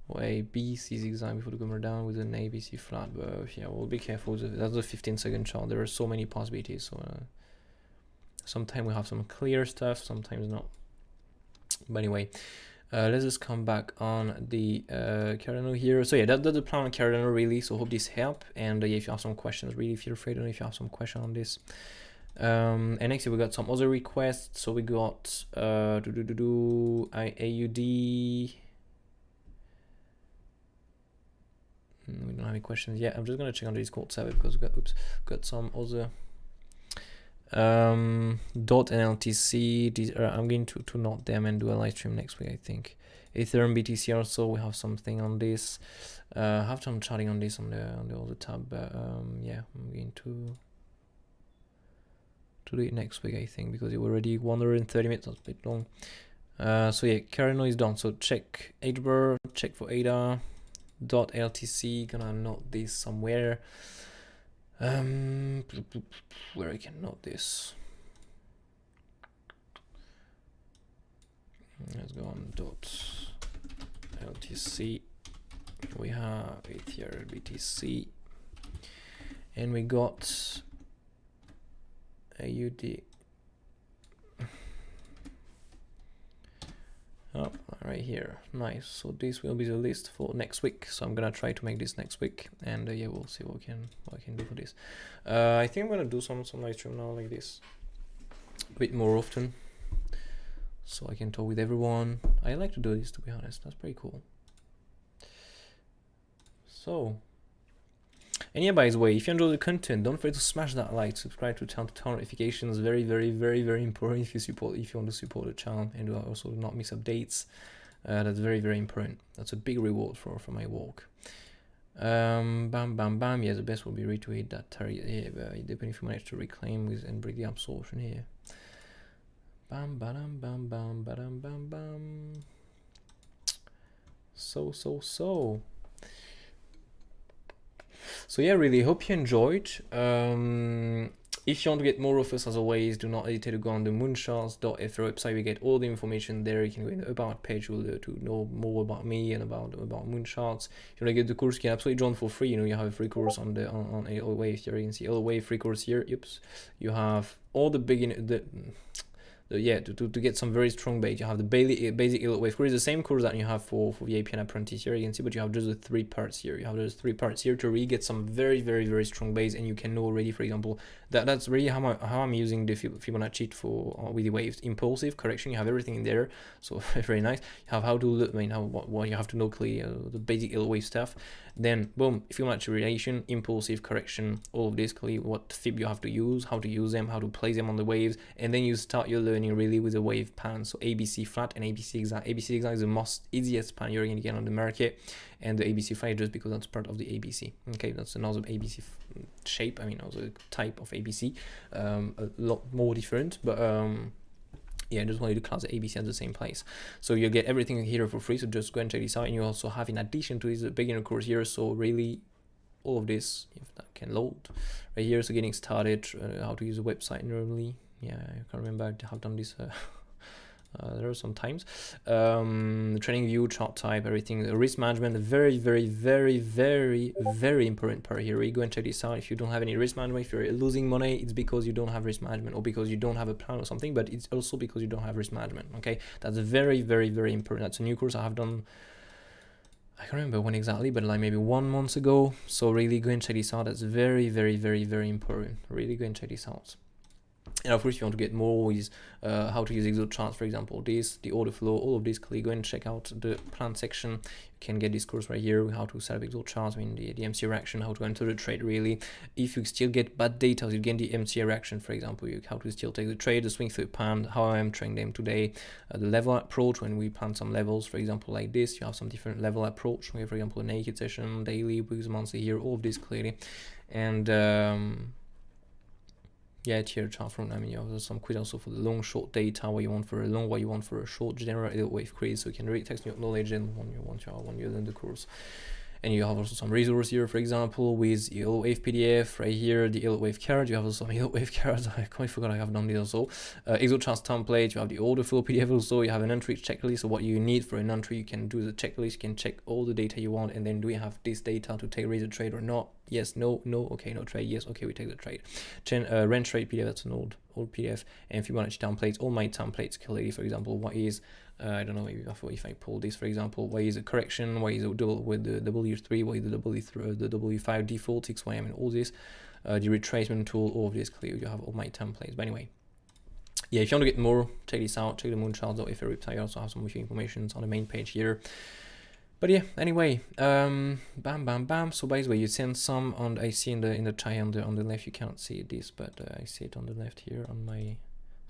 Or A, B, C zigzag before the camera down with an A, B, C flat. But yeah, we'll be careful. That's a 15-second chart. There are so many possibilities. So sometimes we have some clear stuff, sometimes not. But anyway, let's just come back on the Cardano here. So yeah, that's the plan on Cardano really. So hope this helped. And yeah, if you have some questions, really feel free. I don't know if you have some question on this. And next we got some other requests. So we got AUD. We don't have any questions yet. I'm just gonna check on the Discord server because we got some other dot and LTC. These are, I'm going to note them and do a live stream next week, I think. Ethereum BTC also, we have something on this. Have some chatting on this on the other tab, but yeah, I'm going to do it next week, I think, because it already 130 minutes. That's a bit long. So yeah, Cardano is done. So check HBAR, check for ADA. Dot LTC, gonna note this somewhere. Where I can note this. Let's go on dot LTC. We have it here, BTC, and we got AUD. Oh, right here, nice. So this will be the list for next week. So I'm gonna try to make this next week, and yeah, we'll see what I can do for this. I think I'm gonna do some live stream now like this, a bit more often. so I can talk with everyone. I like to do this, to be honest. That's pretty cool. So, and yeah, by the way, if you enjoy the content, don't forget to smash that like, subscribe to turn notifications. Very, very, very, very important if you want to support the channel and also not miss updates. That's very, very important. That's a big reward for my work. Bam, bam, bam. Yeah, the best will be retweet that target here, but depending if you manage to reclaim with and break the absorption here. Bam, bam, bam, bam, bam, bam, bam. So yeah, really hope you enjoyed. If you want to get more of us, as always, do not hesitate to go on the mooncharts.fr website. We get all the information there. You can go in the about page to know more about me and about Mooncharts. If you want to get the course, you can absolutely join for free. You know, you have a free course on Elliott Waves here. You can see Elliott Wave free course here. Oops, you have all the to get some very strong base. You have the basic Elliott Wave course, the same course that you have for VIP and apprentice here, you can see, but you have just the 3 parts here. You have those 3 parts here to really get some very, very, very strong base, and you can know already, for example, that's really how I'm using the Fibonacci for with the waves. Impulsive correction, you have everything in there, so very nice. You have how to, what you have to know clearly, the basic Elliott Wave stuff. Then boom, Fibonacci relation, impulsive correction, all of this clearly, what Fib you have to use, how to use them, how to place them on the waves, and then you start your learning really with a wave pan. So ABC flat and ABC exact. ABC exact is the most easiest pan you're going to get on the market, and the ABC flat just because that's part of the ABC. Okay, that's another ABC shape. I mean, also type of ABC, a lot more different, but yeah, I just wanted to class the ABC at the same place. So you'll get everything here for free, so just go and check this out. And you also have, in addition to this, a beginner course here, so really all of this, if that can load right here. So getting started, how to use a website normally. Yeah, I can't remember, I have done this there are some times. Training view, chart type, everything. The risk management, very, very, very, very, very important part here. You go and check this out. If you don't have any risk management, if you're losing money, it's because you don't have risk management, or because you don't have a plan or something, but it's also because you don't have risk management. Okay, that's very, very, very important. That's a new course I have done. I can't remember when exactly, but like maybe 1 month ago. So really go and check this out. That's very, very, very, very important. Really go and check this out. And of course, if you want to get more with how to use Exo charts, for example, this, the order flow, all of this, click, go and check out the plan section. You can get this course right here, how to set up Exo charts, I mean the MC reaction, how to enter the trade really. If you still get bad data, you get the MC reaction, for example, how to still take the trade, the swing through pan, how I am trading them today, the level approach when we plan some levels, for example, like this, you have some different level approach. We have, for example, a naked session, daily, weekly, monthly here, all of this clearly. And yeah, tier chart from, I mean, you have some quiz also for the long short data, what you want for a long, what you want for a short, general Elliott wave quiz, so you can really test your knowledge in when you learn the course. And you have also some resource here, for example, with the Elliott Wave PDF right here, the Elliott Wave card. You have also some Elliott Wave cards. I quite forgot I have done this also. Exo charts template. You have the order flow PDF also. You have an entry checklist. So what you need for an entry, you can do the checklist. You can check all the data you want, and then do you have this data to take raise a trade or not? Yes, no, no. Okay, no trade. Yes, okay, we take the trade. Rent trade PDF. That's an old PDF. And if you want to templates, all my templates clearly. For example, what is I don't know if I pull this, for example, why is a correction, why is it double with the W3, why is the W3, the W5 default, XYM, and all this, the retracement tool, all of this clear. You have all my templates. But anyway, yeah, if you want to get more, check this out. Check the mooncharts.fr website. I also have some more information on the main page here. But yeah, anyway, bam, bam, bam. So by the way, you send some on, I see in the chat on the left. You cannot see this, but I see it on the left here on my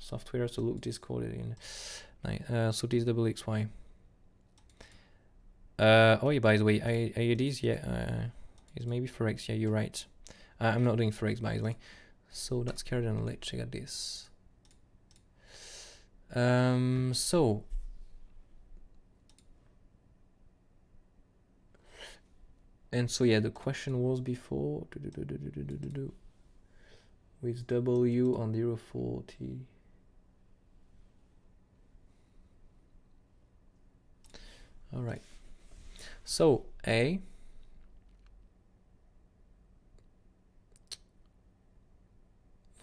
software. So look, Discord in. So this double XY. Oh yeah, by the way, IUDs, yeah, is maybe Forex. Yeah, you're right. I'm not doing Forex, by the way. So that's carried on. Let's check out this. So and so yeah, the question was before with W on 0.40. All right, so A,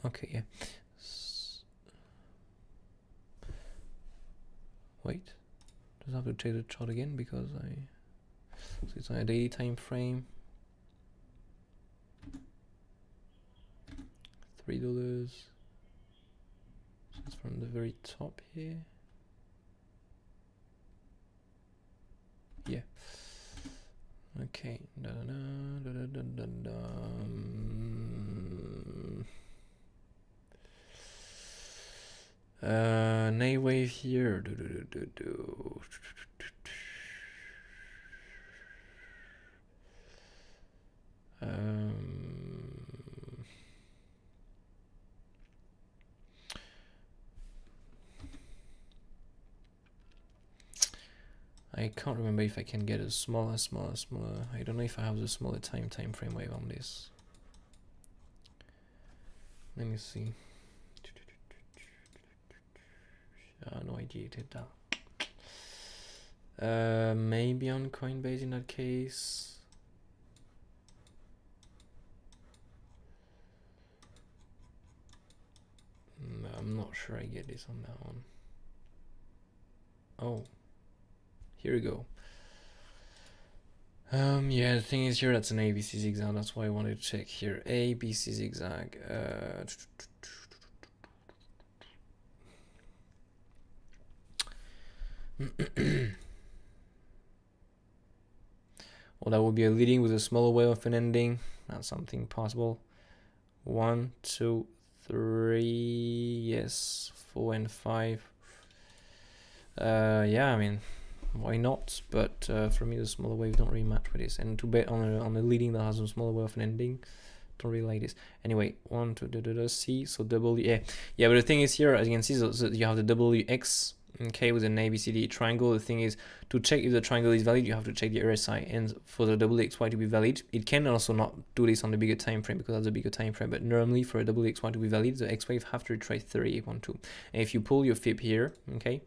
okay, yeah, wait, just have to check the chart again because so it's on a daily time frame, $3, so it's from the very top here. Yeah. Okay. Nay wave here. I can't remember if I can get a smaller. I don't know if I have the smaller time frame wave on this. Let me see. No idea it did that. Maybe on Coinbase in that case. No, I'm not sure I get this on that one. Oh, here we go. Yeah, the thing is here, that's an ABC zigzag. That's why I wanted to check here. ABC zigzag. Well, that would be a leading with a smaller wave of an ending. That's something possible. 1, 2, 3. Yes, 4 and 5. Yeah, I mean, why not? But for me, the smaller wave don't really match with this. And to bet on a leading that has a smaller wave of an ending, don't really like this. Anyway, 1, 2, C. So W. Yeah. But the thing is here, as you can see, so you have the WX. Okay, with an ABCD triangle. The thing is, to check if the triangle is valid, you have to check the RSI, and for the WXY to be valid, it can also not do this on the bigger time frame because that's a bigger time frame. But normally, for a WXY to be valid, the X wave have to retrace 3812. And if you pull your fib here, okay,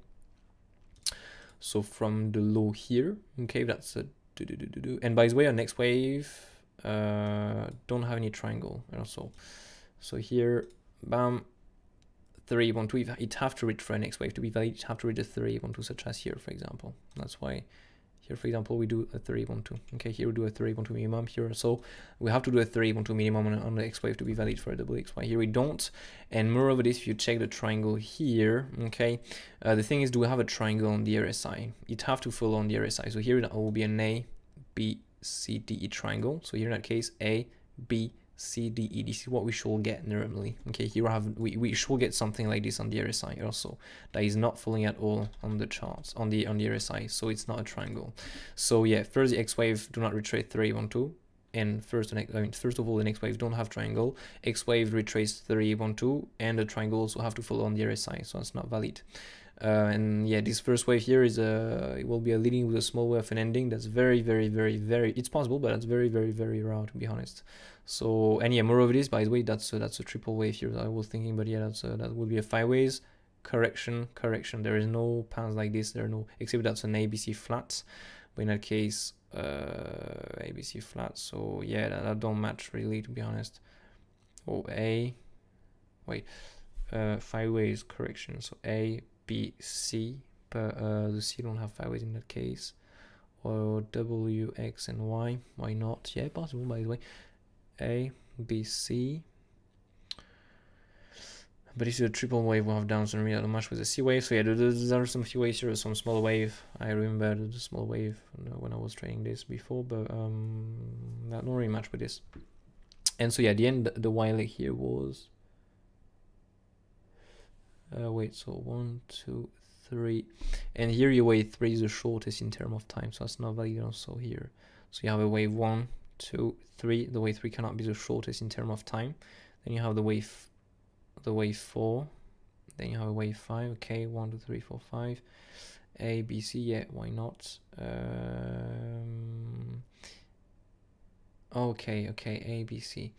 so from the low here, okay, that's a and by the way, our next wave don't have any triangle also. So here, bam. 3812, it have to reach for an X wave to be valid, it have to reach a 3812, such as here, for example. That's why here, for example, we do a 3812. Okay, here we do a 3812 minimum here. So we have to do a 3812 minimum on the X wave to be valid for a WXY. Here we don't. And moreover this, if you check the triangle here, okay, the thing is, do we have a triangle on the RSI? It have to follow on the RSI. So here that will be an A, B, C, D, E triangle. So here in that case, A, B, C, D, E. This is what we should get normally. Okay, here we should get something like this on the RSI also. That is not falling at all on the charts, on the RSI, so it's not a triangle. So yeah, first the X wave do not retrace 3812, and first of all the next wave don't have triangle. X wave retrace 3812, and the triangle also have to follow on the RSI, so it's not valid. And yeah, this first wave here is it will be a leading with a small wave and ending. That's very, it's possible, but that's very rare, to be honest. So, and yeah, moreover this, by the way, that's a triple wave here that I was thinking, but yeah, that would be a 5 waves correction. There is no patterns like this. There are no, except that's an ABC flat, but in that case, ABC flat. So yeah, that don't match really, to be honest. Oh, 5 waves correction. So A, B, C, but the C don't have 5 ways in that case. Or W, X, and Y. Why not? Yeah, possible, by the way. A, B, C. But this is a triple wave. We'll have downs and really not much with the C wave. So yeah, there are some few waves here, some small wave. I remember the small wave when I was trading this before, but not really much with this. And so yeah, at the end, the Y leg here was. So 1, 2, 3, and here your wave 3 is the shortest in terms of time, so that's not valid also here. So you have a wave 1, 2, 3. The wave 3 cannot be the shortest in terms of time. Then you have the wave 4. Then you have a wave 5. Okay, 1, 2, 3, 4, 5. A, B, C. Yeah, why not? Okay. A, B, C.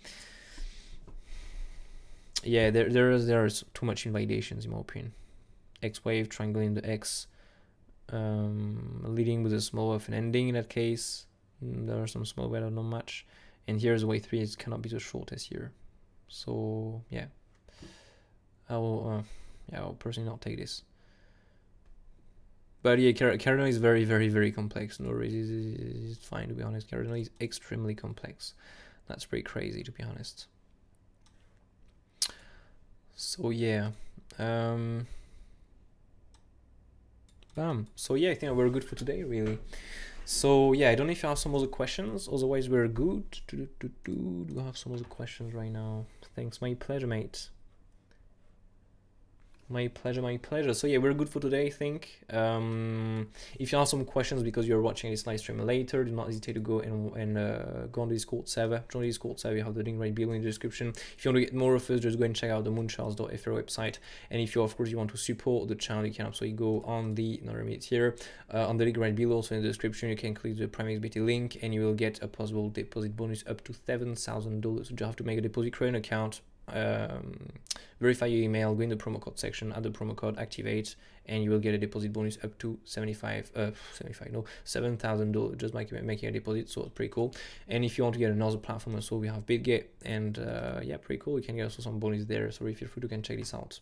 Yeah, there's too much invalidations in my opinion. X wave, triangle in the X, leading with a small wave and ending in that case. There are some small wave that not much, and here's wave 3. It cannot be the shortest here. So yeah, I will personally not take this. But yeah, Cardano is very complex. No, it's fine, to be honest. Cardano is extremely complex. That's pretty crazy, to be honest. So yeah, bam. So yeah, I think we're good for today, really. So yeah, I don't know if you have some other questions. Otherwise, we're good. Do we have some other questions right now? Thanks, my pleasure, mate. My pleasure, my pleasure. So yeah, we're good for today, I think. If you have some questions because you're watching this live stream later, do not hesitate to go and go on the Discord server. Join the Discord server, you have the link right below in the description. If you want to get more of us, just go and check out the mooncharts.fr website. And if you, of course, you want to support the channel, you can absolutely go on the, here, on the link right below, also in the description, you can click the PRIMEXBT link and you will get a possible deposit bonus up to $7,000. So you have to make a deposit, create an account, verify your email, go in the promo code section, add the promo code, activate, and you will get a deposit bonus up to $7,000 just by making a deposit. So it's pretty cool. And if you want to get another platform, so we have BitGet, and yeah, pretty cool. You can get also some bonus there. So if you're free, you can check this out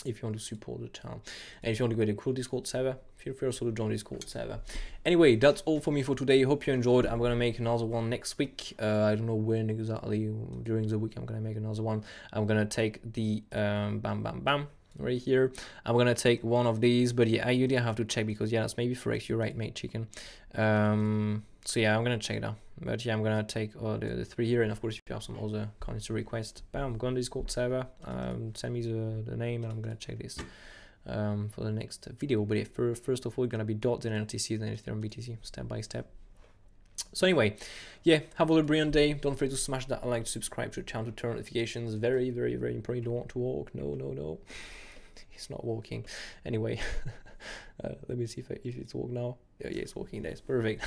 if you want to support the channel. And if you want to go to the cool Discord server, feel free also to join the Discord server. Anyway, that's all for me for today. Hope you enjoyed. I'm gonna make another one next week. I don't know when exactly. During the week I'm gonna make another one. I'm gonna take the bam right here. I'm gonna take one of these, but yeah, I have to check because yeah, that's maybe Forex. You're right, mate, chicken. So yeah, I'm gonna check that. But yeah, I'm gonna take the 3 here, and of course if you have some other comments to request, bam, go on the Discord server, send me the name, and I'm gonna check this for the next video. But yeah, first of all, it's gonna be DOT, then LTC, then Ethereum BTC, step by step. So anyway, yeah, have a brilliant day. Don't forget to smash that like, subscribe to the channel, to turn notifications. Very, very, very important. Don't want to walk. No. It's not walking. Anyway, let me see if it's walk now. Yeah, it's walking. That's perfect.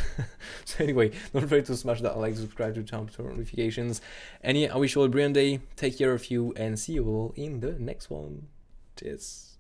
So anyway, don't forget to smash that like, subscribe to the channel, to turn notifications. And yeah, I wish you all a brilliant day. Take care of you, and see you all in the next one. Cheers.